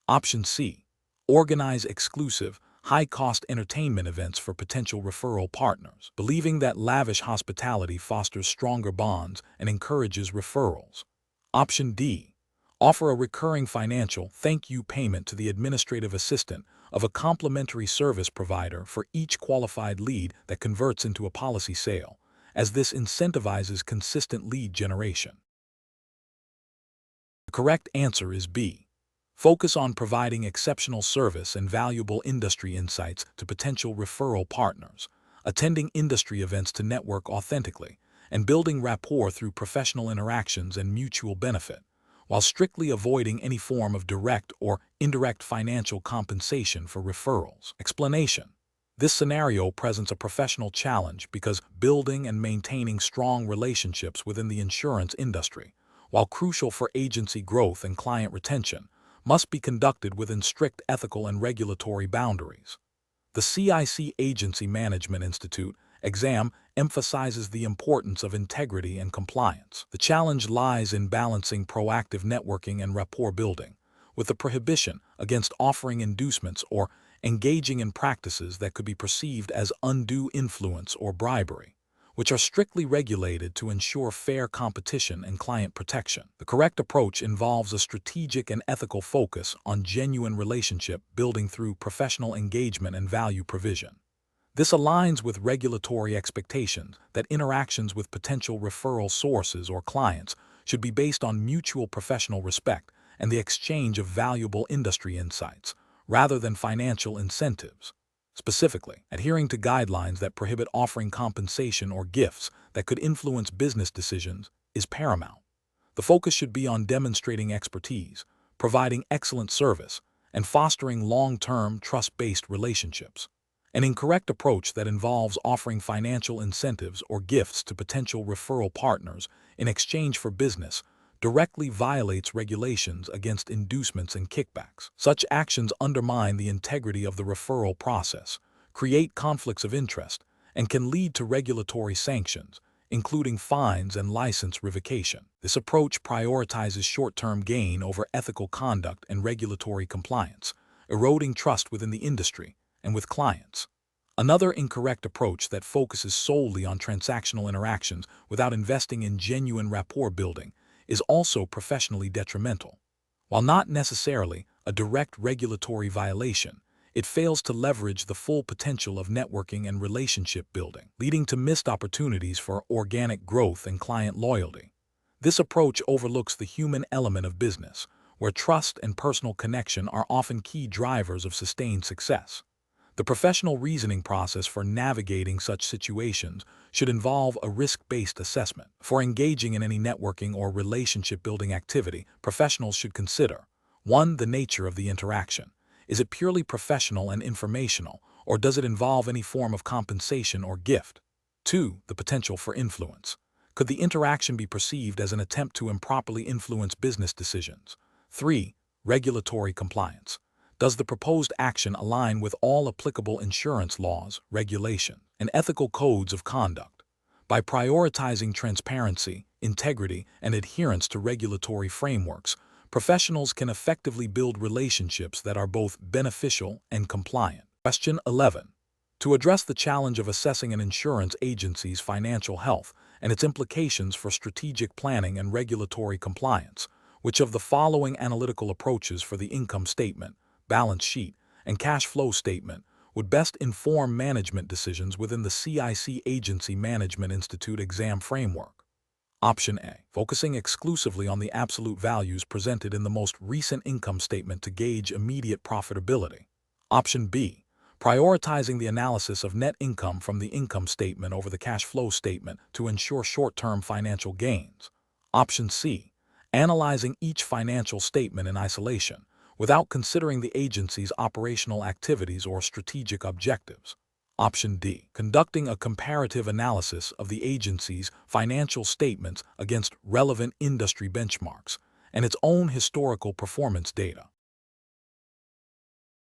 Speaker 1: Option C. Organize exclusive, high-cost entertainment events for potential referral partners, believing that lavish hospitality fosters stronger bonds and encourages referrals. Option D. Offer a recurring financial thank you payment to the administrative assistant of a complimentary service provider for each qualified lead that converts into a policy sale, as this incentivizes consistent lead generation. The correct answer is B. Focus on providing exceptional service and valuable industry insights to potential referral partners, attending industry events to network authentically, and building rapport through professional interactions and mutual benefit, while strictly avoiding any form of direct or indirect financial compensation for referrals. Explanation. This scenario presents a professional challenge because building and maintaining strong relationships within the insurance industry, while crucial for agency growth and client retention, must be conducted within strict ethical and regulatory boundaries. The CIC Agency Management Institute exam emphasizes the importance of integrity and compliance. The challenge lies in balancing proactive networking and rapport building, with the prohibition against offering inducements or engaging in practices that could be perceived as undue influence or bribery, which are strictly regulated to ensure fair competition and client protection. The correct approach involves a strategic and ethical focus on genuine relationship building through professional engagement and value provision. This aligns with regulatory expectations that interactions with potential referral sources or clients should be based on mutual professional respect and the exchange of valuable industry insights, rather than financial incentives. Specifically, adhering to guidelines that prohibit offering compensation or gifts that could influence business decisions is paramount. The focus should be on demonstrating expertise, providing excellent service, and fostering long-term, trust-based relationships. An incorrect approach that involves offering financial incentives or gifts to potential referral partners in exchange for business directly violates regulations against inducements and kickbacks. Such actions undermine the integrity of the referral process, create conflicts of interest, and can lead to regulatory sanctions, including fines and license revocation. This approach prioritizes short-term gain over ethical conduct and regulatory compliance, eroding trust within the industry and with clients. Another incorrect approach that focuses solely on transactional interactions without investing in genuine rapport building is also professionally detrimental. While not necessarily a direct regulatory violation, it fails to leverage the full potential of networking and relationship building, leading to missed opportunities for organic growth and client loyalty. This approach overlooks the human element of business, where trust and personal connection are often key drivers of sustained success. The professional reasoning process for navigating such situations should involve a risk-based assessment. For engaging in any networking or relationship-building activity, professionals should consider 1. The nature of the interaction. Is it purely professional and informational, or does it involve any form of compensation or gift? 2. The potential for influence. Could the interaction be perceived as an attempt to improperly influence business decisions? 3. Regulatory compliance. Does the proposed action align with all applicable insurance laws, regulations, and ethical codes of conduct? By prioritizing transparency, integrity, and adherence to regulatory frameworks, professionals can effectively build relationships that are both beneficial and compliant. Question 11. To address the challenge of assessing an insurance agency's financial health and its implications for strategic planning and regulatory compliance, which of the following analytical approaches for the income statement, balance sheet, and cash flow statement would best inform management decisions within the CIC Agency Management Institute exam framework? Option A. Focusing exclusively on the absolute values presented in the most recent income statement to gauge immediate profitability. Option B. Prioritizing the analysis of net income from the income statement over the cash flow statement to ensure short-term financial gains. Option C. Analyzing each financial statement in isolation, without considering the agency's operational activities or strategic objectives. Option D. Conducting a comparative analysis of the agency's financial statements against relevant industry benchmarks and its own historical performance data.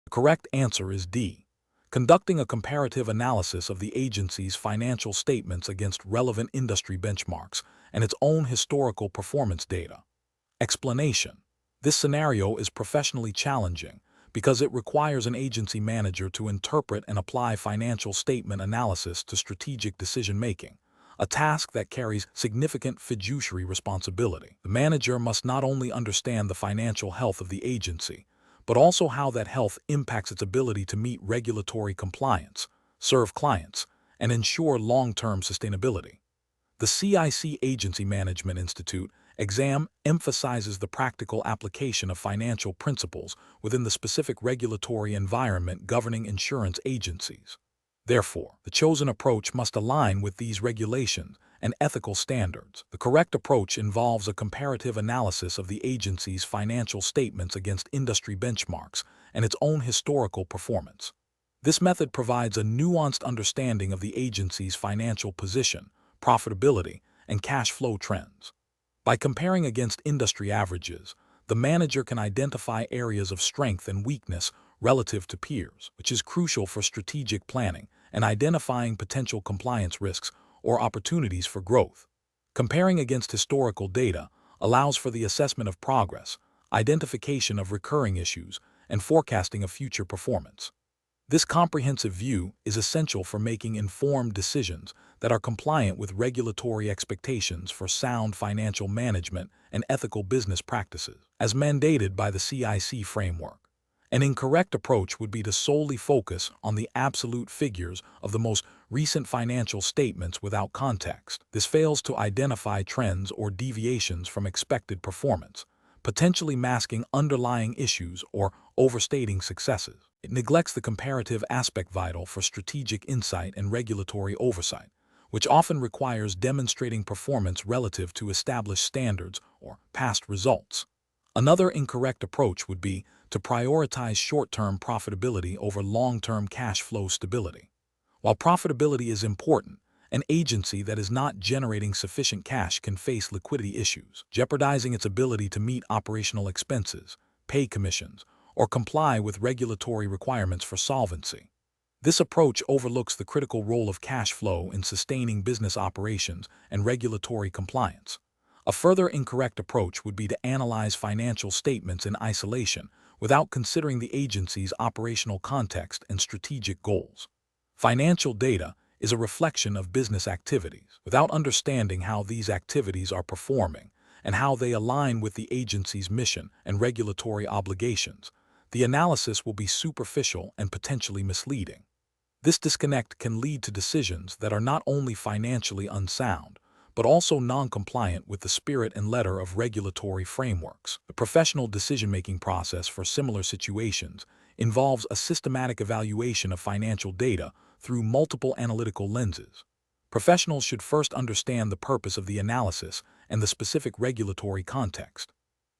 Speaker 1: The correct answer is D. Conducting a comparative analysis of the agency's financial statements against relevant industry benchmarks and its own historical performance data. Explanation. This scenario is professionally challenging because it requires an agency manager to interpret and apply financial statement analysis to strategic decision-making, a task that carries significant fiduciary responsibility. The manager must not only understand the financial health of the agency, but also how that health impacts its ability to meet regulatory compliance, serve clients, and ensure long-term sustainability. The CIC Agency Management Institute exam emphasizes the practical application of financial principles within the specific regulatory environment governing insurance agencies. Therefore, the chosen approach must align with these regulations and ethical standards. The correct approach involves a comparative analysis of the agency's financial statements against industry benchmarks and its own historical performance. This method provides a nuanced understanding of the agency's financial position, profitability, and cash flow trends. By comparing against industry averages, the manager can identify areas of strength and weakness relative to peers, which is crucial for strategic planning and identifying potential compliance risks or opportunities for growth. Comparing against historical data allows for the assessment of progress, identification of recurring issues, and forecasting of future performance. This comprehensive view is essential for making informed decisions that are compliant with regulatory expectations for sound financial management and ethical business practices, as mandated by the CIC framework. An incorrect approach would be to solely focus on the absolute figures of the most recent financial statements without context. This fails to identify trends or deviations from expected performance, potentially masking underlying issues or overstating successes. It neglects the comparative aspect vital for strategic insight and regulatory oversight, which often requires demonstrating performance relative to established standards or past results. Another incorrect approach would be to prioritize short-term profitability over long-term cash flow stability. While profitability is important, an agency that is not generating sufficient cash can face liquidity issues, jeopardizing its ability to meet operational expenses, pay commissions, or comply with regulatory requirements for solvency. This approach overlooks the critical role of cash flow in sustaining business operations and regulatory compliance. A further incorrect approach would be to analyze financial statements in isolation without considering the agency's operational context and strategic goals. Financial data is a reflection of business activities. Without understanding how these activities are performing and how they align with the agency's mission and regulatory obligations, the analysis will be superficial and potentially misleading. This disconnect can lead to decisions that are not only financially unsound, but also non-compliant with the spirit and letter of regulatory frameworks. The professional decision-making process for similar situations involves a systematic evaluation of financial data through multiple analytical lenses. Professionals should first understand the purpose of the analysis and the specific regulatory context.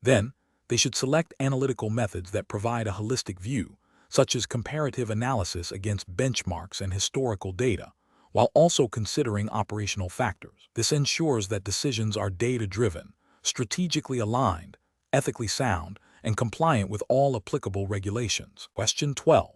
Speaker 1: Then, they should select analytical methods that provide a holistic view, such as comparative analysis against benchmarks and historical data, while also considering operational factors. This ensures that decisions are data-driven, strategically aligned, ethically sound, and compliant with all applicable regulations. Question 12.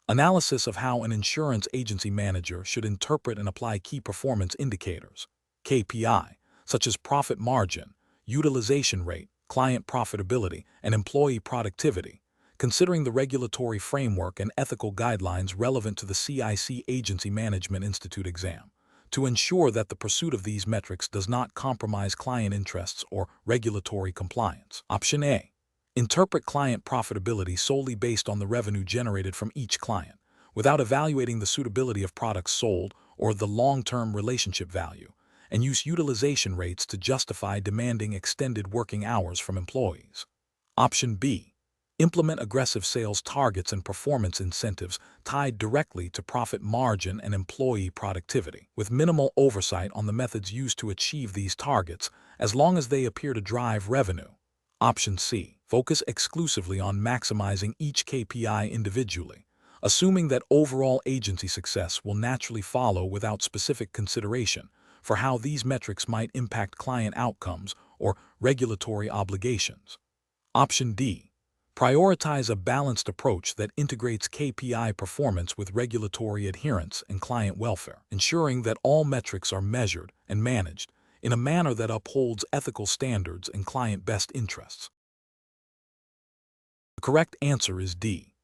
Speaker 1: Analysis of how an insurance agency manager should interpret and apply key performance indicators, KPI, such as profit margin, utilization rate, client profitability, and employee productivity, considering the regulatory framework and ethical guidelines relevant to the CIC Agency Management Institute exam, to ensure that the pursuit of these metrics does not compromise client interests or regulatory compliance. Option A. Interpret client profitability solely based on the revenue generated from each client, without evaluating the suitability of products sold or the long-term relationship value, and use utilization rates to justify demanding extended working hours from employees. Option B. Implement aggressive sales targets and performance incentives tied directly to profit margin and employee productivity, with minimal oversight on the methods used to achieve these targets as long as they appear to drive revenue. Option C. Focus exclusively on maximizing each KPI individually, assuming that overall agency success will naturally follow without specific consideration for how these metrics might impact client outcomes or regulatory obligations. Option D. Prioritize a balanced approach that integrates KPI performance with regulatory adherence and client welfare, ensuring that all metrics are measured and managed in a manner that upholds ethical standards and client best interests. The correct answer is D.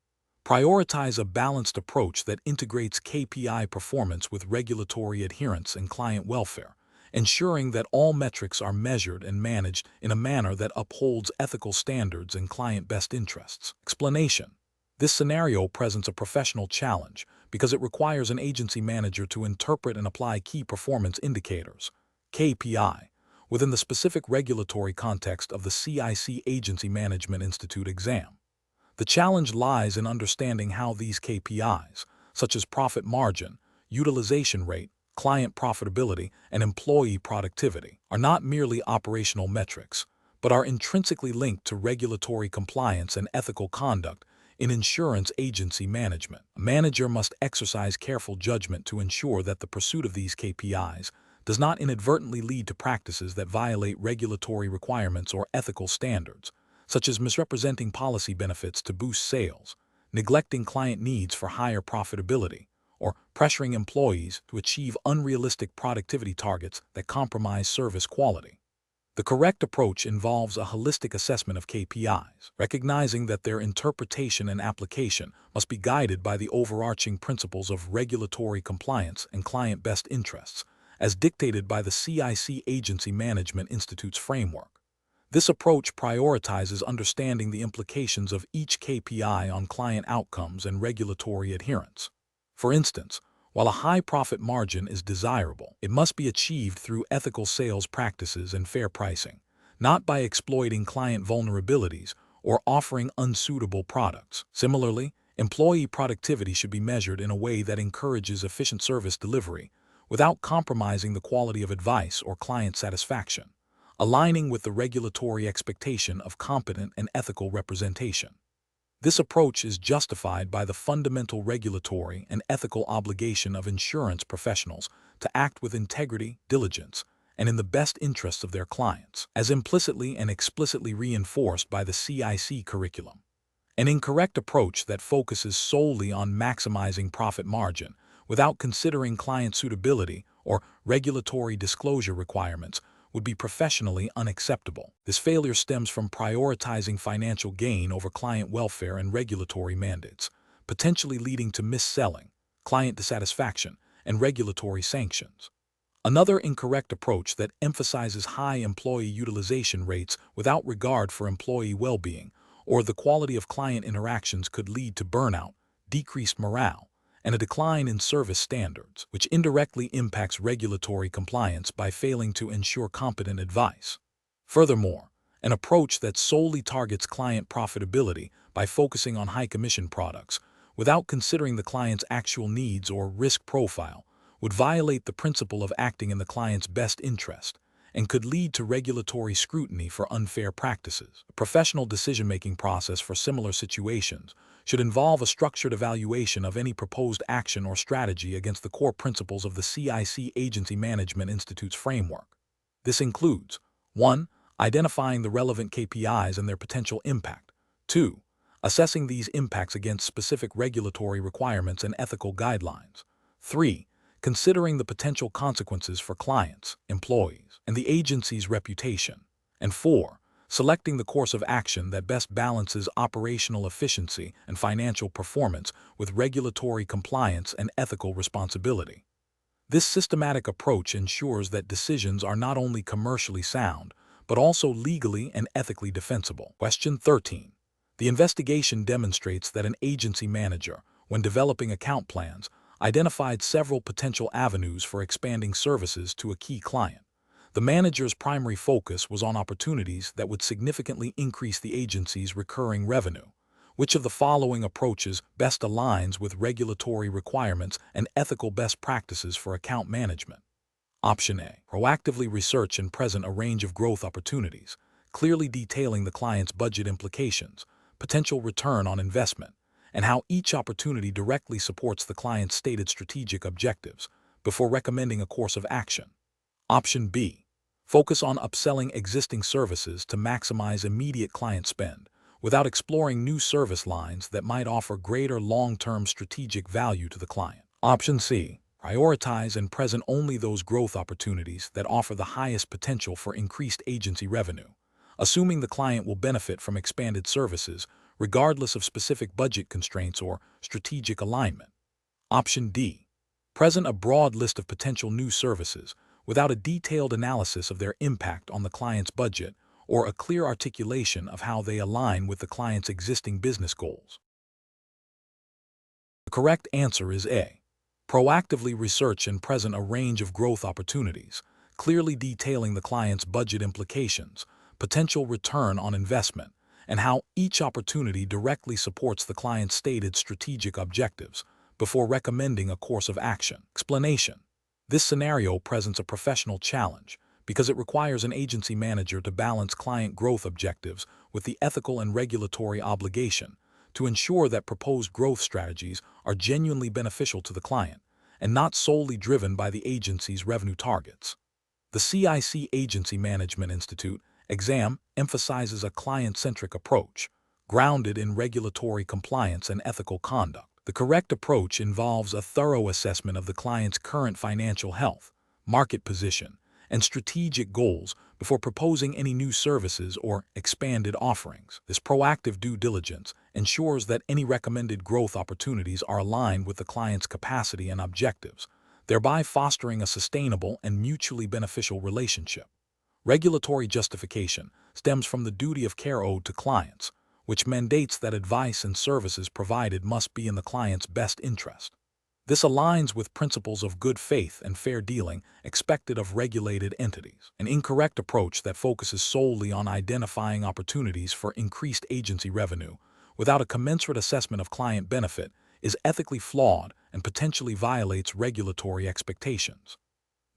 Speaker 1: Prioritize a balanced approach that integrates KPI performance with regulatory adherence and client welfare, ensuring that all metrics are measured and managed in a manner that upholds ethical standards and client best interests. Explanation. This scenario presents a professional challenge because it requires an agency manager to interpret and apply key performance indicators, KPI, within the specific regulatory context of the CIC Agency Management Institute exam. The challenge lies in understanding how these KPIs, such as profit margin, utilization rate, client profitability, and employee productivity, are not merely operational metrics, but are intrinsically linked to regulatory compliance and ethical conduct in insurance agency management. A manager must exercise careful judgment to ensure that the pursuit of these KPIs does not inadvertently lead to practices that violate regulatory requirements or ethical standards, such as misrepresenting policy benefits to boost sales, neglecting client needs for higher profitability, or pressuring employees to achieve unrealistic productivity targets that compromise service quality. The correct approach involves a holistic assessment of KPIs, recognizing that their interpretation and application must be guided by the overarching principles of regulatory compliance and client best interests, as dictated by the CIC Agency Management Institute's framework. This approach prioritizes understanding the implications of each KPI on client outcomes and regulatory adherence. For instance, while a high profit margin is desirable, it must be achieved through ethical sales practices and fair pricing, not by exploiting client vulnerabilities or offering unsuitable products. Similarly, employee productivity should be measured in a way that encourages efficient service delivery without compromising the quality of advice or client satisfaction, aligning with the regulatory expectation of competent and ethical representation. This approach is justified by the fundamental regulatory and ethical obligation of insurance professionals to act with integrity, diligence, and in the best interests of their clients, as implicitly and explicitly reinforced by the CIC curriculum. An incorrect approach that focuses solely on maximizing profit margin without considering client suitability or regulatory disclosure requirements would be professionally unacceptable. This failure stems from prioritizing financial gain over client welfare and regulatory mandates, potentially leading to mis-selling, client dissatisfaction, and regulatory sanctions. Another incorrect approach that emphasizes high employee utilization rates without regard for employee well-being or the quality of client interactions could lead to burnout, decreased morale, and a decline in service standards, which indirectly impacts regulatory compliance by failing to ensure competent advice. Furthermore, an approach that solely targets client profitability by focusing on high-commission products without considering the client's actual needs or risk profile would violate the principle of acting in the client's best interest and could lead to regulatory scrutiny for unfair practices. A professional decision-making process for similar situations should involve a structured evaluation of any proposed action or strategy against the core principles of the CIC Agency Management Institute's framework. This includes 1. Identifying the relevant KPIs and their potential impact. 2. Assessing these impacts against specific regulatory requirements and ethical guidelines. 3. Considering the potential consequences for clients, employees, and the agency's reputation. And 4. Selecting the course of action that best balances operational efficiency and financial performance with regulatory compliance and ethical responsibility. This systematic approach ensures that decisions are not only commercially sound, but also legally and ethically defensible. Question 13. The investigation demonstrates that an agency manager, when developing account plans, identified several potential avenues for expanding services to a key client. The manager's primary focus was on opportunities that would significantly increase the agency's recurring revenue. Which of the following approaches best aligns with regulatory requirements and ethical best practices for account management? Option A. Proactively research and present a range of growth opportunities, clearly detailing the client's budget implications, potential return on investment, and how each opportunity directly supports the client's stated strategic objectives before recommending a course of action. Option B. Focus on upselling existing services to maximize immediate client spend, without exploring new service lines that might offer greater long-term strategic value to the client. Option C. Prioritize and present only those growth opportunities that offer the highest potential for increased agency revenue, assuming the client will benefit from expanded services regardless of specific budget constraints or strategic alignment. Option D. Present a broad list of potential new services without a detailed analysis of their impact on the client's budget or a clear articulation of how they align with the client's existing business goals. The correct answer is A. Proactively research and present a range of growth opportunities, clearly detailing the client's budget implications, potential return on investment, and how each opportunity directly supports the client's stated strategic objectives before recommending a course of action. Explanation. This scenario presents a professional challenge because it requires an agency manager to balance client growth objectives with the ethical and regulatory obligation to ensure that proposed growth strategies are genuinely beneficial to the client and not solely driven by the agency's revenue targets. The CIC Agency Management Institute exam emphasizes a client-centric approach, grounded in regulatory compliance and ethical conduct. The correct approach involves a thorough assessment of the client's current financial health, market position, and strategic goals before proposing any new services or expanded offerings. This proactive due diligence ensures that any recommended growth opportunities are aligned with the client's capacity and objectives, thereby fostering a sustainable and mutually beneficial relationship. Regulatory justification stems from the duty of care owed to clients, which mandates that advice and services provided must be in the client's best interest. This aligns with principles of good faith and fair dealing expected of regulated entities. An incorrect approach that focuses solely on identifying opportunities for increased agency revenue without a commensurate assessment of client benefit is ethically flawed and potentially violates regulatory expectations.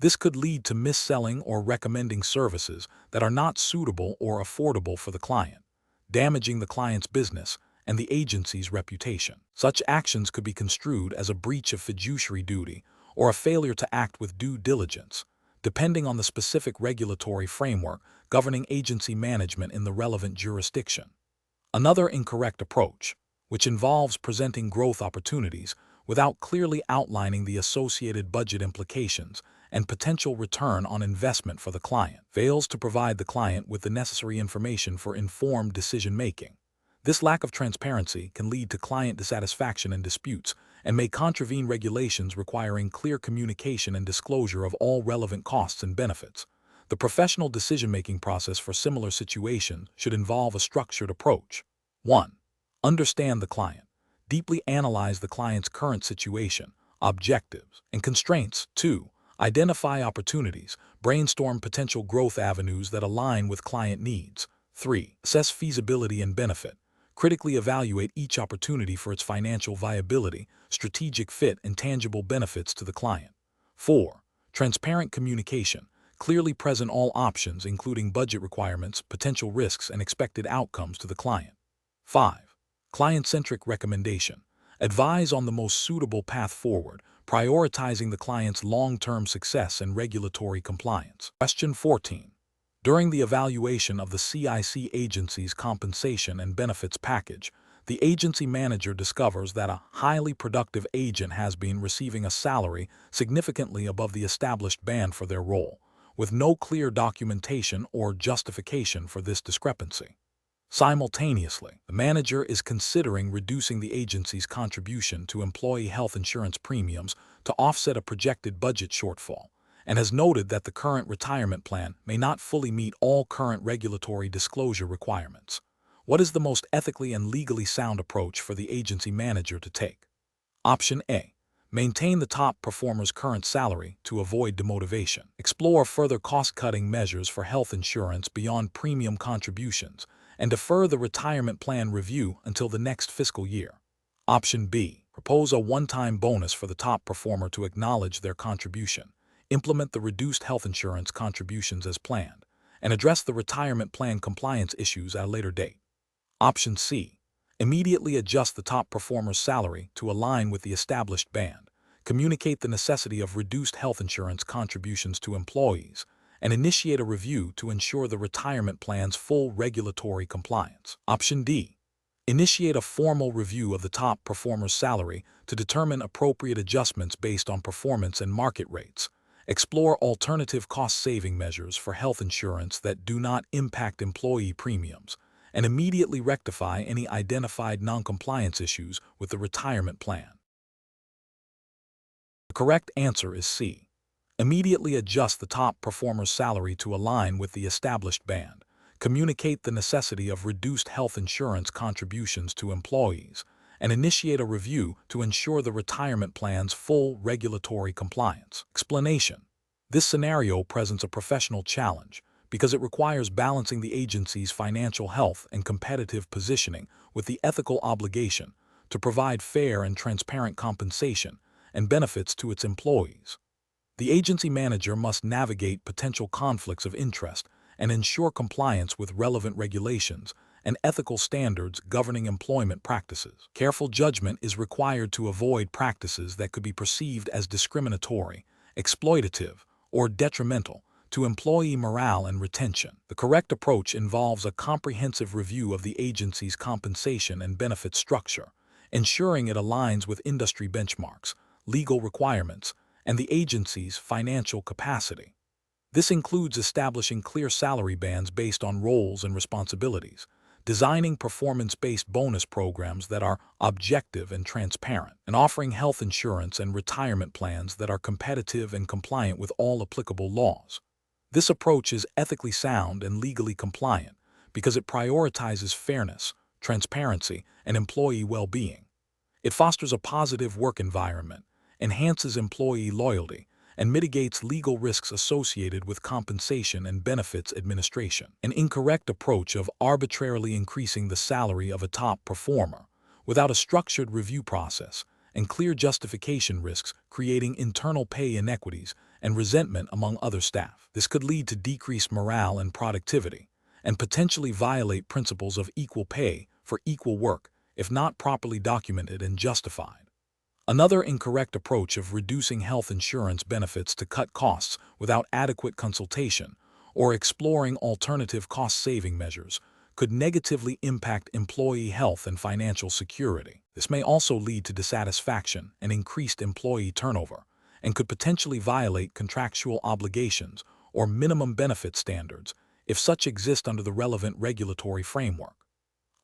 Speaker 1: This could lead to mis-selling or recommending services that are not suitable or affordable for the client, damaging the client's business and the agency's reputation. Such actions could be construed as a breach of fiduciary duty or a failure to act with due diligence, depending on the specific regulatory framework governing agency management in the relevant jurisdiction. Another incorrect approach, which involves presenting growth opportunities without clearly outlining the associated budget implications and potential return on investment for the client, fails to provide the client with the necessary information for informed decision-making. This lack of transparency can lead to client dissatisfaction and disputes, and may contravene regulations requiring clear communication and disclosure of all relevant costs and benefits. The professional decision-making process for similar situations should involve a structured approach. 1. Understand the client. Deeply analyze the client's current situation, objectives, and constraints. 2. Identify opportunities. Brainstorm potential growth avenues that align with client needs. 3. Assess feasibility and benefit. Critically evaluate each opportunity for its financial viability, strategic fit, and tangible benefits to the client. 4. Transparent communication. Clearly present all options, including budget requirements, potential risks, and expected outcomes to the client. 5. Client-centric recommendation. Advise on the most suitable path forward, prioritizing the client's long-term success and regulatory compliance. Question 14. During the evaluation of the CIC agency's compensation and benefits package, the agency manager discovers that a highly productive agent has been receiving a salary significantly above the established band for their role, with no clear documentation or justification for this discrepancy. Simultaneously, the manager is considering reducing the agency's contribution to employee health insurance premiums to offset a projected budget shortfall, and has noted that the current retirement plan may not fully meet all current regulatory disclosure requirements. What is the most ethically and legally sound approach for the agency manager to take? Option A. Maintain the top performer's current salary to avoid demotivation. Explore further cost-cutting measures for health insurance beyond premium contributions, and defer the retirement plan review until the next fiscal year. Option B. Propose a one-time bonus for the top performer to acknowledge their contribution, implement the reduced health insurance contributions as planned, and address the retirement plan compliance issues at a later date. Option C. Immediately adjust the top performer's salary to align with the established band, communicate the necessity of reduced health insurance contributions to employees, and initiate a review to ensure the retirement plan's full regulatory compliance. Option D. Initiate a formal review of the top performer's salary to determine appropriate adjustments based on performance and market rates. Explore alternative cost-saving measures for health insurance that do not impact employee premiums, and immediately rectify any identified non-compliance issues with the retirement plan. The correct answer is C. Immediately adjust the top performer's salary to align with the established band, communicate the necessity of reduced health insurance contributions to employees, and initiate a review to ensure the retirement plan's full regulatory compliance. Explanation. This scenario presents a professional challenge because it requires balancing the agency's financial health and competitive positioning with the ethical obligation to provide fair and transparent compensation and benefits to its employees. The agency manager must navigate potential conflicts of interest and ensure compliance with relevant regulations and ethical standards governing employment practices. Careful judgment is required to avoid practices that could be perceived as discriminatory, exploitative, or detrimental to employee morale and retention. The correct approach involves a comprehensive review of the agency's compensation and benefit structure, ensuring it aligns with industry benchmarks, legal requirements, and the agency's financial capacity. This includes establishing clear salary bands based on roles and responsibilities, designing performance-based bonus programs that are objective and transparent, and offering health insurance and retirement plans that are competitive and compliant with all applicable laws. This approach is ethically sound and legally compliant because it prioritizes fairness, transparency, and employee well-being. It fosters a positive work environment, enhances employee loyalty, and mitigates legal risks associated with compensation and benefits administration. An incorrect approach of arbitrarily increasing the salary of a top performer without a structured review process and clear justification risks creating internal pay inequities and resentment among other staff. This could lead to decreased morale and productivity, and potentially violate principles of equal pay for equal work if not properly documented and justified. Another incorrect approach of reducing health insurance benefits to cut costs without adequate consultation or exploring alternative cost-saving measures could negatively impact employee health and financial security. This may also lead to dissatisfaction and increased employee turnover, and could potentially violate contractual obligations or minimum benefit standards if such exist under the relevant regulatory framework.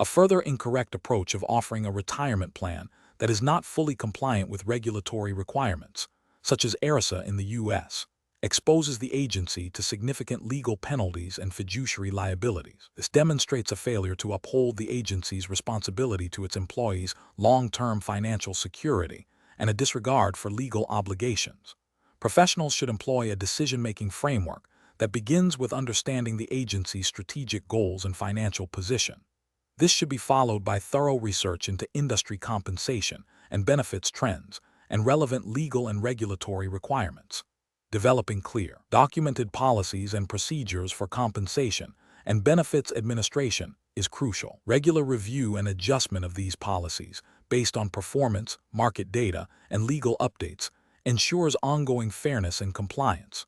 Speaker 1: A further incorrect approach of offering a retirement plan that is not fully compliant with regulatory requirements, such as ERISA in the U.S., exposes the agency to significant legal penalties and fiduciary liabilities. This demonstrates a failure to uphold the agency's responsibility to its employees' long-term financial security and a disregard for legal obligations. Professionals should employ a decision-making framework that begins with understanding the agency's strategic goals and financial position. This should be followed by thorough research into industry compensation and benefits trends and relevant legal and regulatory requirements. Developing clear, documented policies and procedures for compensation and benefits administration is crucial. Regular review and adjustment of these policies, based on performance, market data, and legal updates, ensures ongoing fairness and compliance.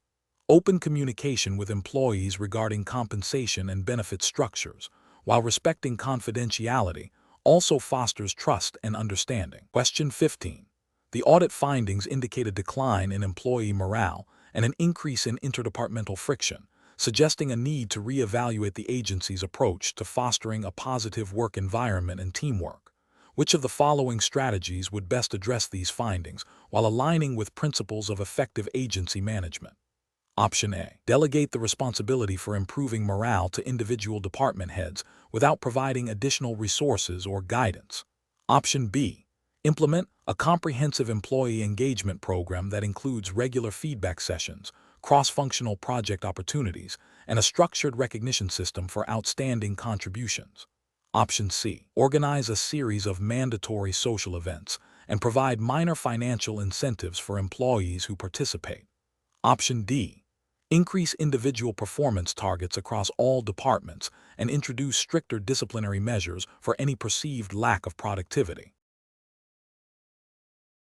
Speaker 1: Open communication with employees regarding compensation and benefit structures, while respecting confidentiality, also fosters trust and understanding. Question 15. The audit findings indicate a decline in employee morale and an increase in interdepartmental friction, suggesting a need to reevaluate the agency's approach to fostering a positive work environment and teamwork. Which of the following strategies would best address these findings while aligning with principles of effective agency management? Option A. Delegate the responsibility for improving morale to individual department heads without providing additional resources or guidance. Option B. Implement a comprehensive employee engagement program that includes regular feedback sessions, cross-functional project opportunities, and a structured recognition system for outstanding contributions. Option C. Organize a series of mandatory social events and provide minor financial incentives for employees who participate. Option D. Increase individual performance targets across all departments and introduce stricter disciplinary measures for any perceived lack of productivity.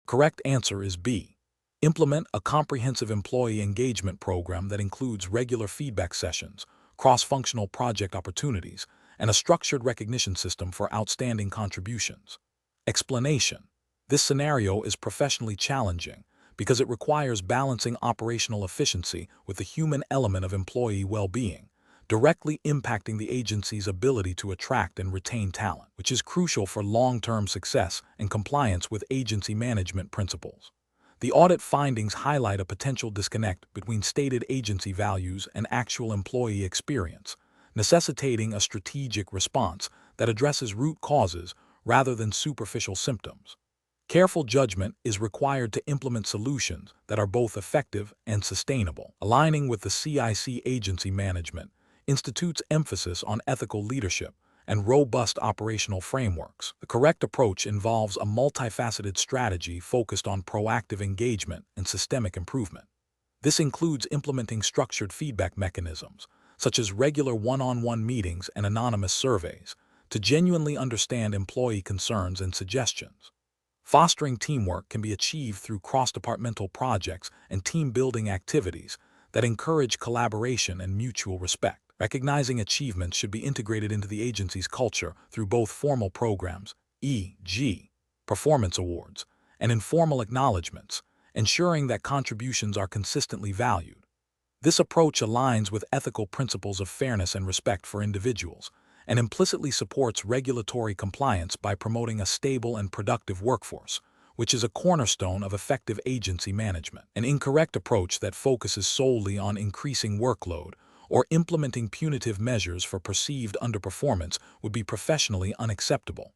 Speaker 1: Correct answer is B. Implement a comprehensive employee engagement program that includes regular feedback sessions, cross-functional project opportunities, and a structured recognition system for outstanding contributions. Explanation. This scenario is professionally challenging because it requires balancing operational efficiency with the human element of employee well-being, directly impacting the agency's ability to attract and retain talent, which is crucial for long-term success and compliance with agency management principles. The audit findings highlight a potential disconnect between stated agency values and actual employee experience, necessitating a strategic response that addresses root causes rather than superficial symptoms. Careful judgment is required to implement solutions that are both effective and sustainable. Aligning with the CIC agency management institutes emphasis on ethical leadership and robust operational frameworks. The correct approach involves a multifaceted strategy focused on proactive engagement and systemic improvement. This includes implementing structured feedback mechanisms, such as regular one-on-one meetings and anonymous surveys, to genuinely understand employee concerns and suggestions. Fostering teamwork can be achieved through cross-departmental projects and team-building activities that encourage collaboration and mutual respect. Recognizing achievements should be integrated into the agency's culture through both formal programs, e.g., performance awards, and informal acknowledgments, ensuring that contributions are consistently valued. This approach aligns with ethical principles of fairness and respect for individuals, and implicitly supports regulatory compliance by promoting a stable and productive workforce, which is a cornerstone of effective agency management. An incorrect approach that focuses solely on increasing workload or implementing punitive measures for perceived underperformance would be professionally unacceptable.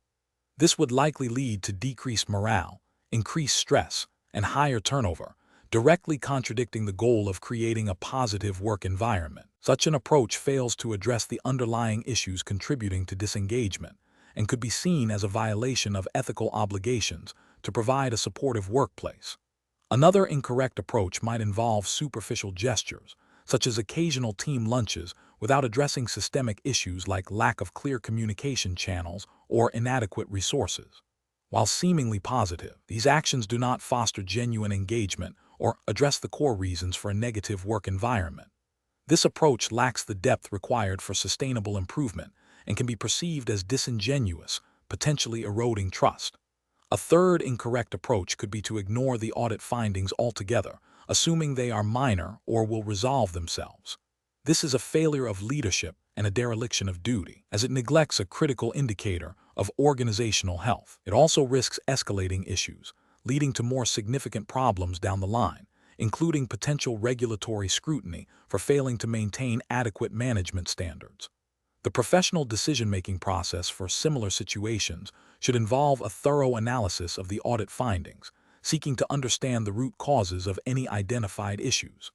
Speaker 1: This would likely lead to decreased morale, increased stress, and higher turnover, directly contradicting the goal of creating a positive work environment. Such an approach fails to address the underlying issues contributing to disengagement and could be seen as a violation of ethical obligations to provide a supportive workplace. Another incorrect approach might involve superficial gestures, such as occasional team lunches, without addressing systemic issues like lack of clear communication channels or inadequate resources. While seemingly positive, these actions do not foster genuine engagement or address the core reasons for a negative work environment. This approach lacks the depth required for sustainable improvement and can be perceived as disingenuous, potentially eroding trust. A third incorrect approach could be to ignore the audit findings altogether, assuming they are minor or will resolve themselves. This is a failure of leadership and a dereliction of duty, as it neglects a critical indicator of organizational health. It also risks escalating issues, leading to more significant problems down the line, including potential regulatory scrutiny for failing to maintain adequate management standards. The professional decision-making process for similar situations should involve a thorough analysis of the audit findings, seeking to understand the root causes of any identified issues.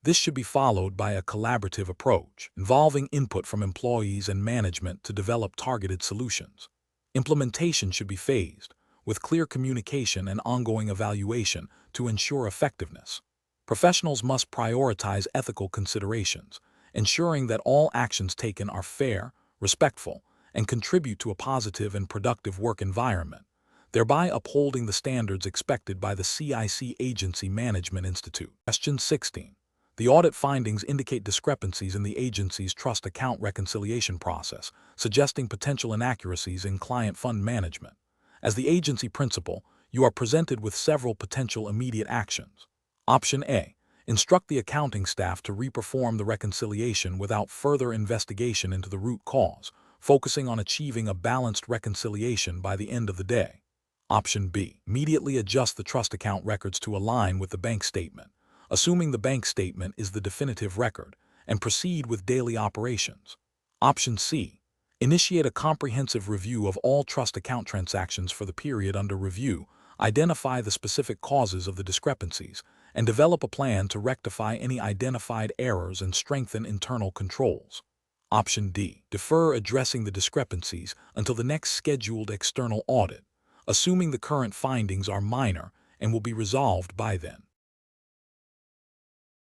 Speaker 1: This should be followed by a collaborative approach, involving input from employees and management to develop targeted solutions. Implementation should be phased, with clear communication and ongoing evaluation to ensure effectiveness. Professionals must prioritize ethical considerations, ensuring that all actions taken are fair, respectful, and contribute to a positive and productive work environment, thereby upholding the standards expected by the CIC Agency Management Institute. Question 16. The audit findings indicate discrepancies in the agency's trust account reconciliation process, suggesting potential inaccuracies in client fund management. As the agency principal, you are presented with several potential immediate actions. Option A. Instruct the accounting staff to reperform the reconciliation without further investigation into the root cause, focusing on achieving a balanced reconciliation by the end of the day. Option B. Immediately adjust the trust account records to align with the bank statement, assuming the bank statement is the definitive record, and proceed with daily operations. Option C. Initiate a comprehensive review of all trust account transactions for the period under review, identify the specific causes of the discrepancies, and develop a plan to rectify any identified errors and strengthen internal controls. Option D. Defer addressing the discrepancies until the next scheduled external audit, assuming the current findings are minor and will be resolved by then.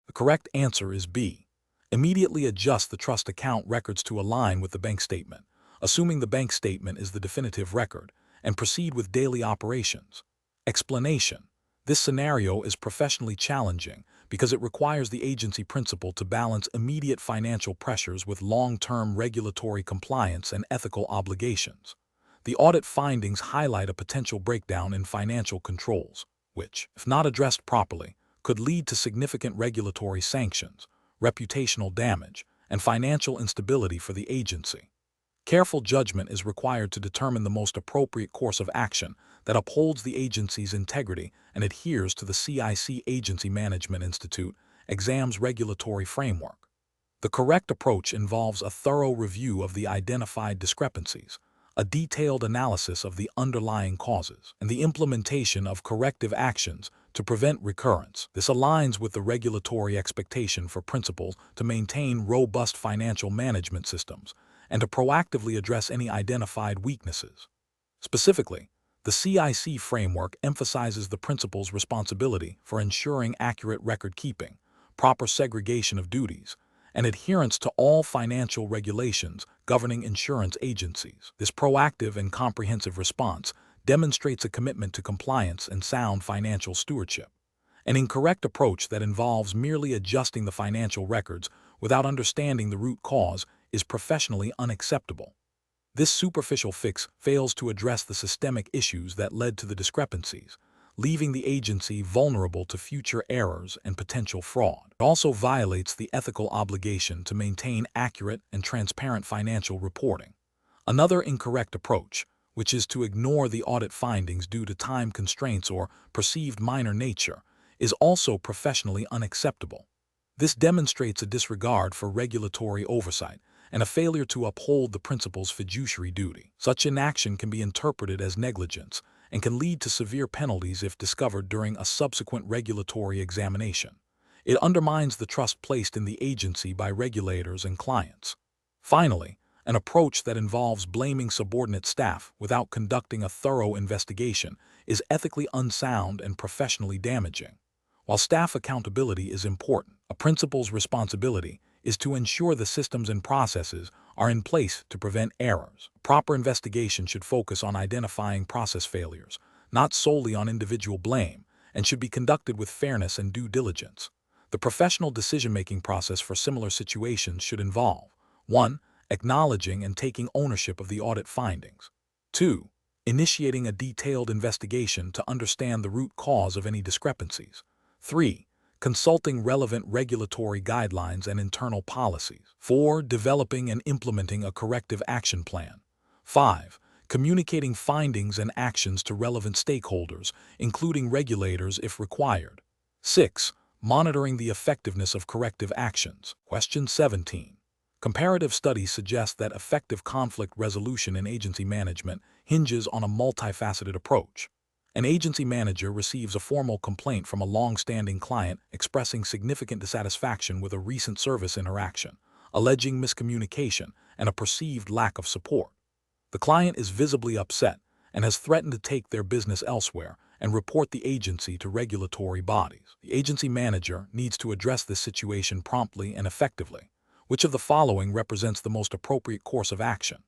Speaker 1: The correct answer is B. Immediately adjust the trust account records to align with the bank statement, assuming the bank statement is the definitive record, and proceed with daily operations. Explanation. This scenario is professionally challenging because it requires the agency principal to balance immediate financial pressures with long-term regulatory compliance and ethical obligations. The audit findings highlight a potential breakdown in financial controls, which, if not addressed properly, could lead to significant regulatory sanctions, reputational damage, and financial instability for the agency. Careful judgment is required to determine the most appropriate course of action that upholds the agency's integrity and adheres to the CIC Agency Management Institute exam's regulatory framework. The correct approach involves a thorough review of the identified discrepancies, a detailed analysis of the underlying causes, and the implementation of corrective actions to prevent recurrence. This aligns with the regulatory expectation for principals to maintain robust financial management systems and to proactively address any identified weaknesses. Specifically, the CIC framework emphasizes the principal's responsibility for ensuring accurate record-keeping, proper segregation of duties, and adherence to all financial regulations governing insurance agencies. This proactive and comprehensive response demonstrates a commitment to compliance and sound financial stewardship. An incorrect approach that involves merely adjusting the financial records without understanding the root cause is professionally unacceptable. This superficial fix fails to address the systemic issues that led to the discrepancies, leaving the agency vulnerable to future errors and potential fraud. It also violates the ethical obligation to maintain accurate and transparent financial reporting. Another incorrect approach, which is to ignore the audit findings due to time constraints or perceived minor nature, is also professionally unacceptable. This demonstrates a disregard for regulatory oversight and a failure to uphold the principal's fiduciary duty. Such inaction can be interpreted as negligence and can lead to severe penalties if discovered during a subsequent regulatory examination. It undermines the trust placed in the agency by regulators and clients. Finally, an approach that involves blaming subordinate staff without conducting a thorough investigation is ethically unsound and professionally damaging. While staff accountability is important, a principal's responsibility is to ensure the systems and processes are in place to prevent errors. Proper investigation should focus on identifying process failures, not solely on individual blame, and should be conducted with fairness and due diligence. The professional decision-making process for similar situations should involve 1. acknowledging and taking ownership of the audit findings. 2. Initiating a detailed investigation to understand the root cause of any discrepancies. 3. Consulting relevant regulatory guidelines and internal policies. 4. Developing and implementing a corrective action plan. 5. Communicating findings and actions to relevant stakeholders, including regulators if required. 6. Monitoring the effectiveness of corrective actions. Question 17. Comparative studies suggest that effective conflict resolution in agency management hinges on a multifaceted approach. An agency manager receives a formal complaint from a long-standing client expressing significant dissatisfaction with a recent service interaction, alleging miscommunication and a perceived lack of support. The client is visibly upset and has threatened to take their business elsewhere and report the agency to regulatory bodies. The agency manager needs to address this situation promptly and effectively. Which of the following represents the most appropriate course of action?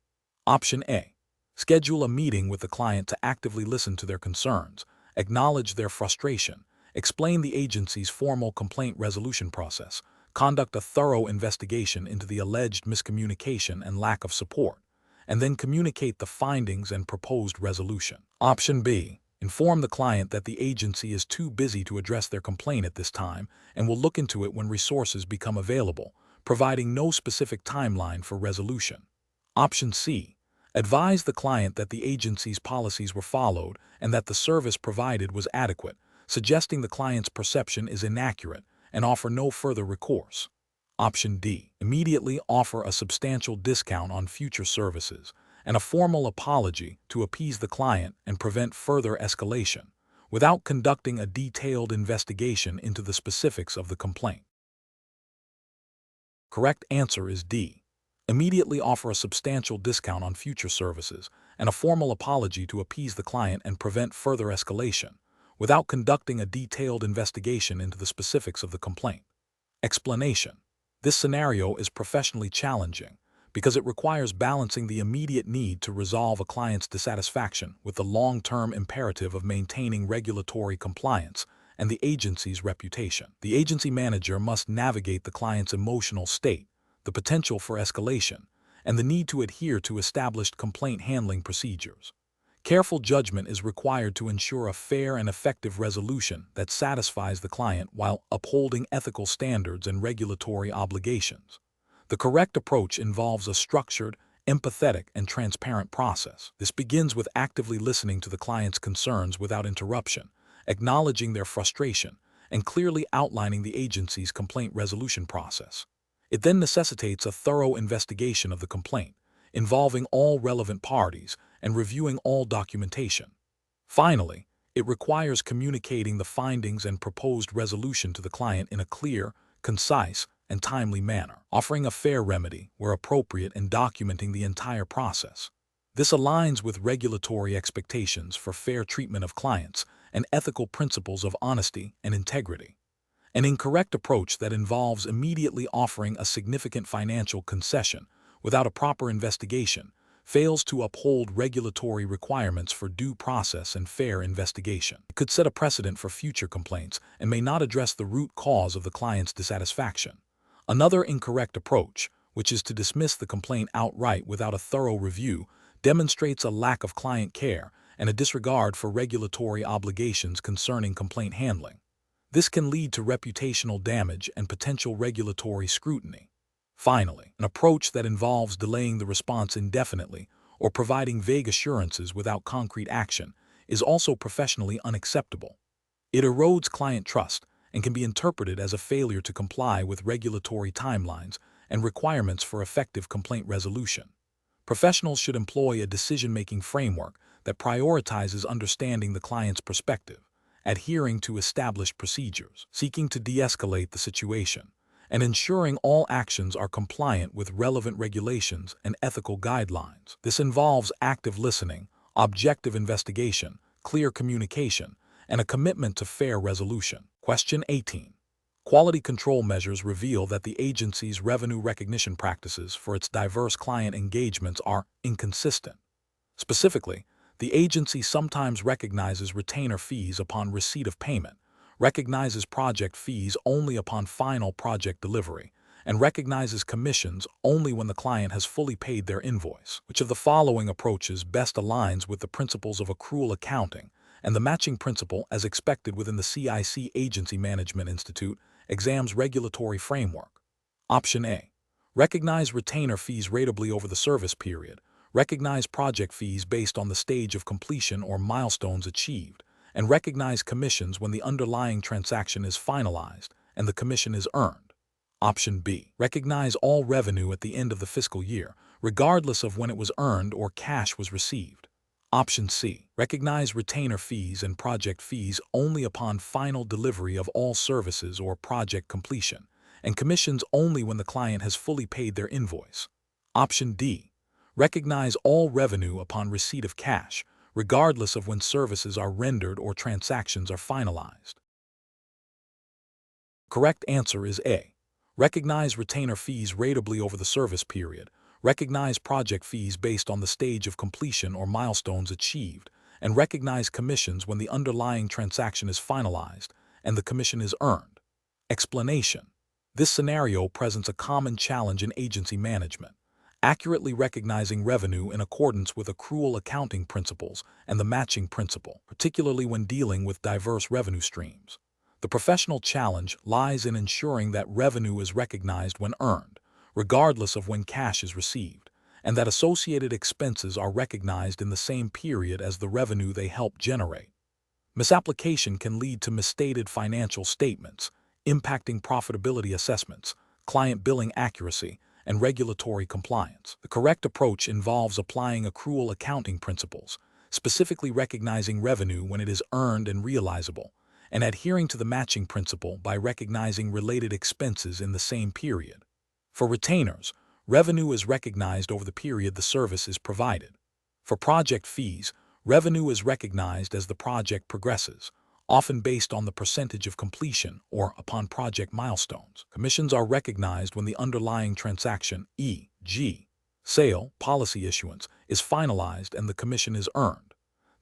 Speaker 1: Option A. Schedule a meeting with the client to actively listen to their concerns, acknowledge their frustration, explain the agency's formal complaint resolution process, conduct a thorough investigation into the alleged miscommunication and lack of support, and then communicate the findings and proposed resolution. Option B. Inform the client that the agency is too busy to address their complaint at this time and will look into it when resources become available, providing no specific timeline for resolution. Option C. Advise the client that the agency's policies were followed and that the service provided was adequate, suggesting the client's perception is inaccurate, and offer no further recourse. Option D. Immediately offer a substantial discount on future services and a formal apology to appease the client and prevent further escalation, without conducting a detailed investigation into the specifics of the complaint. Correct answer is D. Immediately offer a substantial discount on future services and a formal apology to appease the client and prevent further escalation, without conducting a detailed investigation into the specifics of the complaint. Explanation. This scenario is professionally challenging because it requires balancing the immediate need to resolve a client's dissatisfaction with the long-term imperative of maintaining regulatory compliance and the agency's reputation. The agency manager must navigate the client's emotional state, the potential for escalation, and the need to adhere to established complaint handling procedures. Careful judgment is required to ensure a fair and effective resolution that satisfies the client while upholding ethical standards and regulatory obligations. The correct approach involves a structured, empathetic, and transparent process. This begins with actively listening to the client's concerns without interruption, acknowledging their frustration, and clearly outlining the agency's complaint resolution process. It then necessitates a thorough investigation of the complaint, involving all relevant parties and reviewing all documentation. Finally, it requires communicating the findings and proposed resolution to the client in a clear, concise, and timely manner, offering a fair remedy where appropriate and documenting the entire process. This aligns with regulatory expectations for fair treatment of clients and ethical principles of honesty and integrity. An incorrect approach that involves immediately offering a significant financial concession without a proper investigation fails to uphold regulatory requirements for due process and fair investigation. It could set a precedent for future complaints and may not address the root cause of the client's dissatisfaction. Another incorrect approach, which is to dismiss the complaint outright without a thorough review, demonstrates a lack of client care and a disregard for regulatory obligations concerning complaint handling. This can lead to reputational damage and potential regulatory scrutiny. Finally, an approach that involves delaying the response indefinitely or providing vague assurances without concrete action is also professionally unacceptable. It erodes client trust and can be interpreted as a failure to comply with regulatory timelines and requirements for effective complaint resolution. Professionals should employ a decision-making framework that prioritizes understanding the client's perspective, adhering to established procedures, seeking to de-escalate the situation, and ensuring all actions are compliant with relevant regulations and ethical guidelines. This involves active listening, objective investigation, clear communication, and a commitment to fair resolution. Question 18. Quality control measures reveal that the agency's revenue recognition practices for its diverse client engagements are inconsistent. Specifically, the agency sometimes recognizes retainer fees upon receipt of payment, recognizes project fees only upon final project delivery, and recognizes commissions only when the client has fully paid their invoice. Which of the following approaches best aligns with the principles of accrual accounting and the matching principle as expected within the CIC Agency Management Institute exam's regulatory framework? Option A. Recognize retainer fees ratably over the service period. Recognize project fees based on the stage of completion or milestones achieved, and recognize commissions when the underlying transaction is finalized and the commission is earned. Option B. Recognize all revenue at the end of the fiscal year, regardless of when it was earned or cash was received. Option C. Recognize retainer fees and project fees only upon final delivery of all services or project completion, and commissions only when the client has fully paid their invoice. Option D. Recognize all revenue upon receipt of cash, regardless of when services are rendered or transactions are finalized. Correct answer is A. Recognize retainer fees ratably over the service period. Recognize project fees based on the stage of completion or milestones achieved, and recognize commissions when the underlying transaction is finalized and the commission is earned. Explanation. This scenario presents a common challenge in agency management, accurately recognizing revenue in accordance with accrual accounting principles and the matching principle, particularly when dealing with diverse revenue streams. The professional challenge lies in ensuring that revenue is recognized when earned, regardless of when cash is received, and that associated expenses are recognized in the same period as the revenue they help generate. Misapplication can lead to misstated financial statements, impacting profitability assessments, client billing accuracy, and regulatory compliance. The correct approach involves applying accrual accounting principles, specifically recognizing revenue when it is earned and realizable, and adhering to the matching principle by recognizing related expenses in the same period. For retainers, revenue is recognized over the period the service is provided. For project fees, revenue is recognized as the project progresses, often based on the percentage of completion or upon project milestones. Commissions are recognized when the underlying transaction, e.g., sale, policy issuance, is finalized and the commission is earned.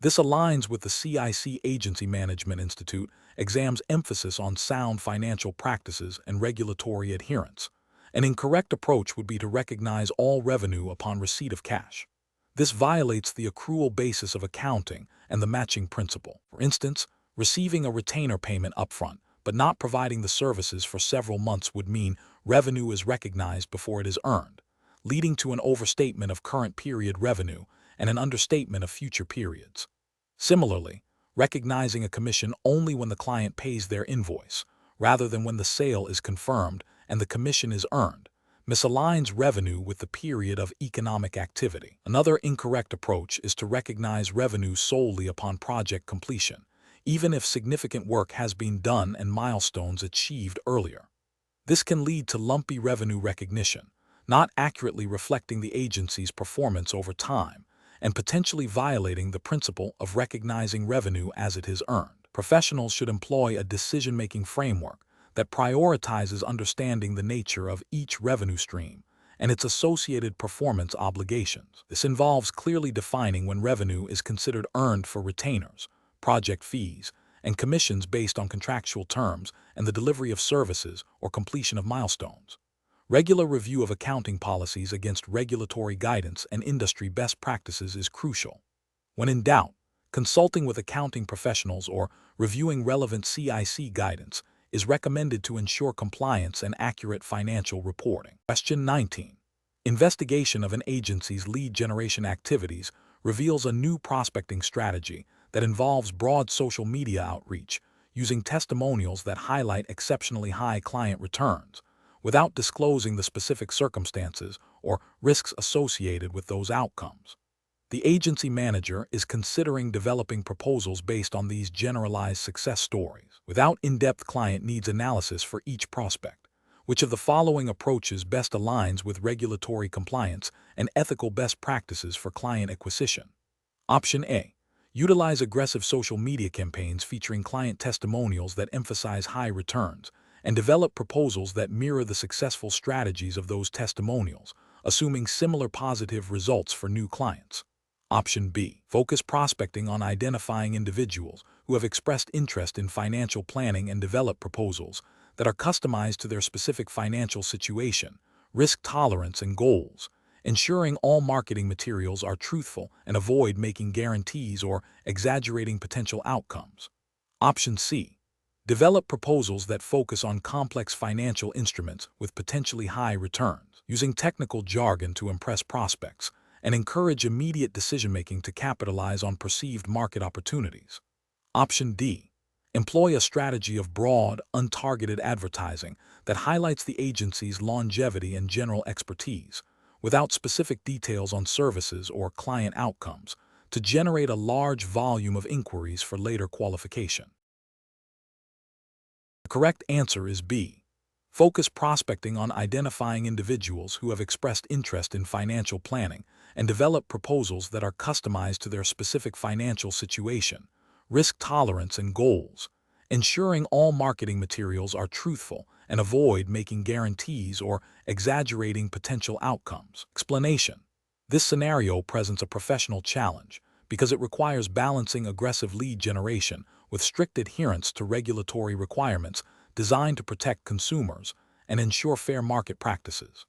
Speaker 1: This aligns with the CIC Agency Management Institute exam's emphasis on sound financial practices and regulatory adherence. An incorrect approach would be to recognize all revenue upon receipt of cash. This violates the accrual basis of accounting and the matching principle. For instance, receiving a retainer payment upfront but not providing the services for several months would mean revenue is recognized before it is earned, leading to an overstatement of current period revenue and an understatement of future periods. Similarly, recognizing a commission only when the client pays their invoice, rather than when the sale is confirmed and the commission is earned, misaligns revenue with the period of economic activity. Another incorrect approach is to recognize revenue solely upon project completion, even if significant work has been done and milestones achieved earlier. This can lead to lumpy revenue recognition, not accurately reflecting the agency's performance over time, and potentially violating the principle of recognizing revenue as it is earned. Professionals should employ a decision-making framework that prioritizes understanding the nature of each revenue stream and its associated performance obligations. This involves clearly defining when revenue is considered earned for retainers, project fees, and commissions based on contractual terms and the delivery of services or completion of milestones. Regular review of accounting policies against regulatory guidance and industry best practices is crucial. When in doubt, consulting with accounting professionals or reviewing relevant CIC guidance is recommended to ensure compliance and accurate financial reporting. Question 19. Investigation of an agency's lead generation activities reveals a new prospecting strategy that involves broad social media outreach using testimonials that highlight exceptionally high client returns, without disclosing the specific circumstances or risks associated with those outcomes. The agency manager is considering developing proposals based on these generalized success stories, without in-depth client needs analysis for each prospect. Which of the following approaches best aligns with regulatory compliance and ethical best practices for client acquisition? Option A. Utilize aggressive social media campaigns featuring client testimonials that emphasize high returns, and develop proposals that mirror the successful strategies of those testimonials, assuming similar positive results for new clients. Option B. Focus prospecting on identifying individuals who have expressed interest in financial planning and develop proposals that are customized to their specific financial situation, risk tolerance, and goals, ensuring all marketing materials are truthful and avoid making guarantees or exaggerating potential outcomes. Option C. Develop proposals that focus on complex financial instruments with potentially high returns, using technical jargon to impress prospects, and encourage immediate decision-making to capitalize on perceived market opportunities. Option D. Employ a strategy of broad, untargeted advertising that highlights the agency's longevity and general expertise, without specific details on services or client outcomes, to generate a large volume of inquiries for later qualification. The correct answer is B. Focus prospecting on identifying individuals who have expressed interest in financial planning and develop proposals that are customized to their specific financial situation, risk tolerance, and goals, ensuring all marketing materials are truthful and avoid making guarantees or exaggerating potential outcomes. Explanation. This scenario presents a professional challenge because it requires balancing aggressive lead generation with strict adherence to regulatory requirements designed to protect consumers and ensure fair market practices.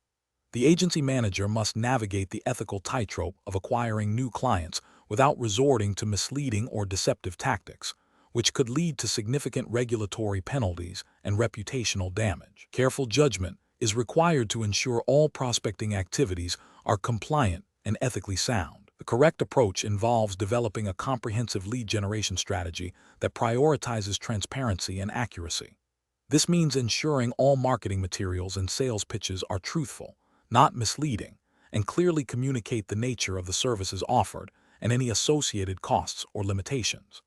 Speaker 1: The agency manager must navigate the ethical tightrope of acquiring new clients without resorting to misleading or deceptive tactics, which could lead to significant regulatory penalties and reputational damage. Careful judgment is required to ensure all prospecting activities are compliant and ethically sound. The correct approach involves developing a comprehensive lead generation strategy that prioritizes transparency and accuracy. This means ensuring all marketing materials and sales pitches are truthful, not misleading, and clearly communicate the nature of the services offered and any associated costs or limitations.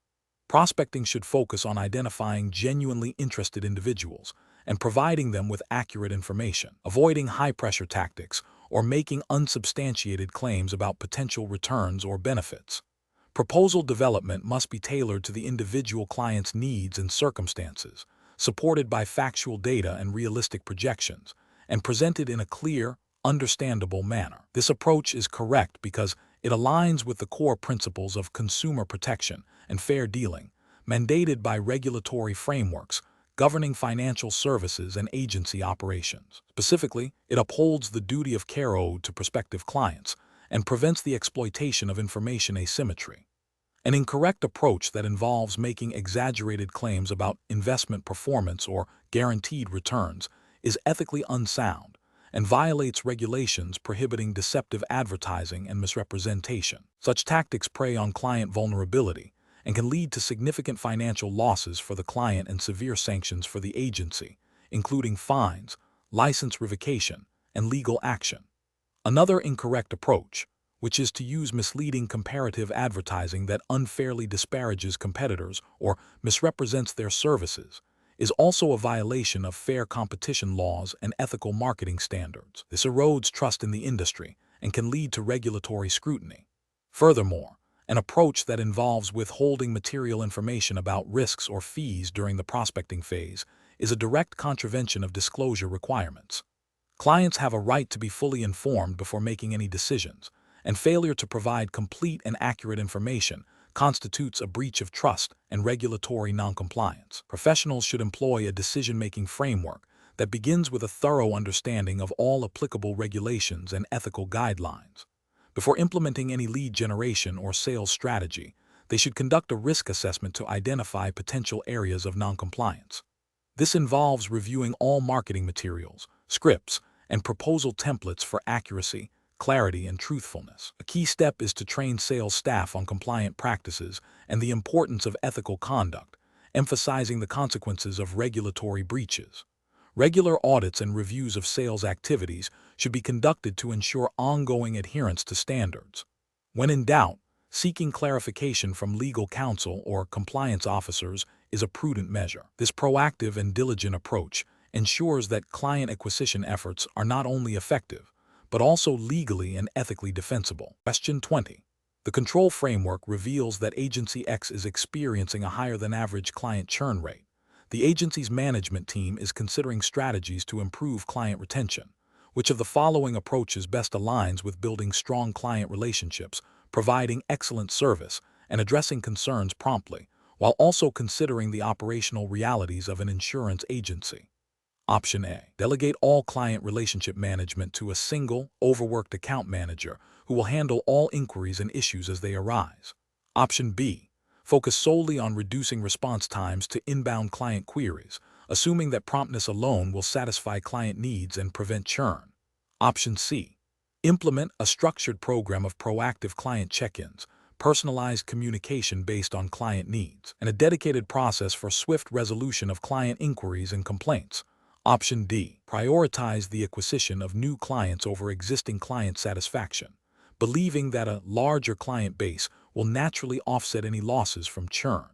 Speaker 1: Prospecting should focus on identifying genuinely interested individuals and providing them with accurate information, avoiding high-pressure tactics or making unsubstantiated claims about potential returns or benefits. Proposal development must be tailored to the individual client's needs and circumstances, supported by factual data and realistic projections, and presented in a clear, understandable manner. This approach is correct because it aligns with the core principles of consumer protection and fair dealing, mandated by regulatory frameworks governing financial services and agency operations. Specifically, it upholds the duty of care owed to prospective clients and prevents the exploitation of information asymmetry. An incorrect approach that involves making exaggerated claims about investment performance or guaranteed returns is ethically unsound and violates regulations prohibiting deceptive advertising and misrepresentation. Such tactics prey on client vulnerability and can lead to significant financial losses for the client and severe sanctions for the agency, including fines, license revocation, and legal action. Another incorrect approach, which is to use misleading comparative advertising that unfairly disparages competitors or misrepresents their services, is also a violation of fair competition laws and ethical marketing standards. This erodes trust in the industry and can lead to regulatory scrutiny. Furthermore, an approach that involves withholding material information about risks or fees during the prospecting phase is a direct contravention of disclosure requirements. Clients have a right to be fully informed before making any decisions, and failure to provide complete and accurate information constitutes a breach of trust and regulatory noncompliance. Professionals should employ a decision-making framework that begins with a thorough understanding of all applicable regulations and ethical guidelines. Before implementing any lead generation or sales strategy, they should conduct a risk assessment to identify potential areas of noncompliance. This involves reviewing all marketing materials, scripts, and proposal templates for accuracy, clarity, and truthfulness. A key step is to train sales staff on compliant practices and the importance of ethical conduct, emphasizing the consequences of regulatory breaches. Regular audits and reviews of sales activities should be conducted to ensure ongoing adherence to standards. When in doubt, seeking clarification from legal counsel or compliance officers is a prudent measure. This proactive and diligent approach ensures that client acquisition efforts are not only effective, but also legally and ethically defensible. Question 20. The control framework reveals that Agency X is experiencing a higher than average client churn rate. The agency's management team is considering strategies to improve client retention. Which of the following approaches best aligns with building strong client relationships, providing excellent service, and addressing concerns promptly, while also considering the operational realities of an insurance agency? Option A. Delegate all client relationship management to a single, overworked account manager who will handle all inquiries and issues as they arise. Option B. Focus solely on reducing response times to inbound client queries, assuming that promptness alone will satisfy client needs and prevent churn. Option C. Implement a structured program of proactive client check-ins, personalized communication based on client needs, and a dedicated process for swift resolution of client inquiries and complaints. Option D. Prioritize the acquisition of new clients over existing client satisfaction, believing that a larger client base will naturally offset any losses from churn.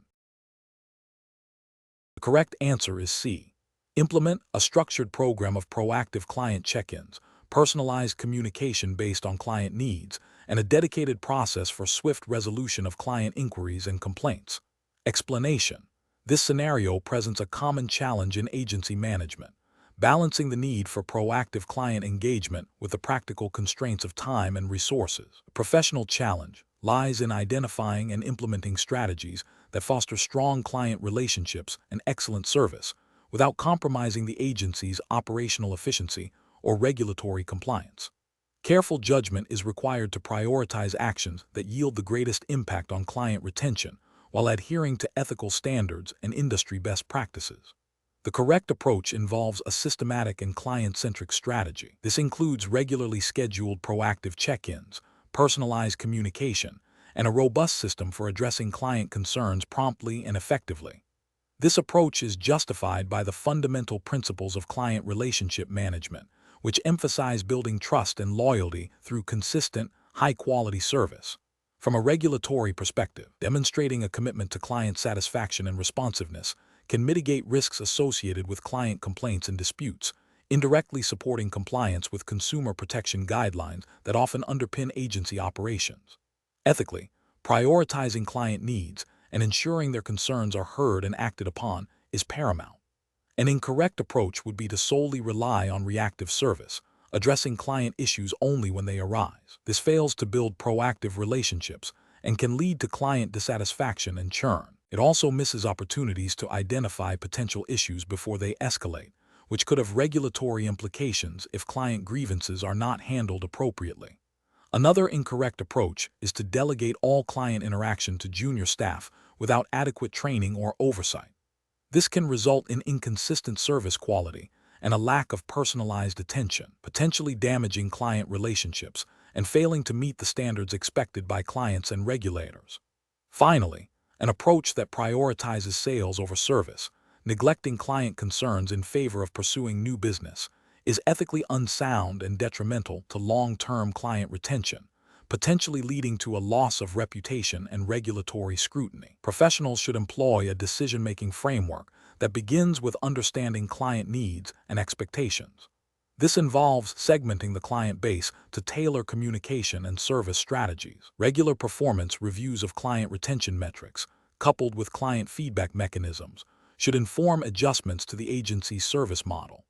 Speaker 1: The correct answer is C. Implement a structured program of proactive client check-ins, personalized communication based on client needs, and a dedicated process for swift resolution of client inquiries and complaints. Explanation: this scenario presents a common challenge in agency management, balancing the need for proactive client engagement with the practical constraints of time and resources. The professional challenge lies in identifying and implementing strategies that foster strong client relationships and excellent service without compromising the agency's operational efficiency or regulatory compliance. Careful judgment is required to prioritize actions that yield the greatest impact on client retention while adhering to ethical standards and industry best practices. The correct approach involves a systematic and client-centric strategy. This includes regularly scheduled proactive check-ins, personalized communication, and a robust system for addressing client concerns promptly and effectively. This approach is justified by the fundamental principles of client relationship management, which emphasize building trust and loyalty through consistent, high-quality service. From a regulatory perspective, demonstrating a commitment to client satisfaction and responsiveness can mitigate risks associated with client complaints and disputes, indirectly supporting compliance with consumer protection guidelines that often underpin agency operations. Ethically, prioritizing client needs and ensuring their concerns are heard and acted upon is paramount. An incorrect approach would be to solely rely on reactive service, addressing client issues only when they arise. This fails to build proactive relationships and can lead to client dissatisfaction and churn. It also misses opportunities to identify potential issues before they escalate, which could have regulatory implications if client grievances are not handled appropriately. Another incorrect approach is to delegate all client interaction to junior staff without adequate training or oversight. This can result in inconsistent service quality and a lack of personalized attention, potentially damaging client relationships and failing to meet the standards expected by clients and regulators. Finally, an approach that prioritizes sales over service, neglecting client concerns in favor of pursuing new business, is ethically unsound and detrimental to long-term client retention, potentially leading to a loss of reputation and regulatory scrutiny. Professionals should employ a decision-making framework that begins with understanding client needs and expectations. This involves segmenting the client base to tailor communication and service strategies. Regular performance reviews of client retention metrics, coupled with client feedback mechanisms, should inform adjustments to the agency's service model.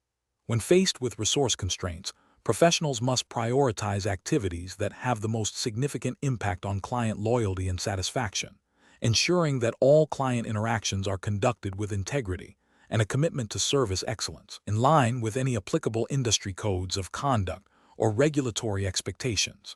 Speaker 1: When faced with resource constraints, professionals must prioritize activities that have the most significant impact on client loyalty and satisfaction, ensuring that all client interactions are conducted with integrity and a commitment to service excellence, in line with any applicable industry codes of conduct or regulatory expectations.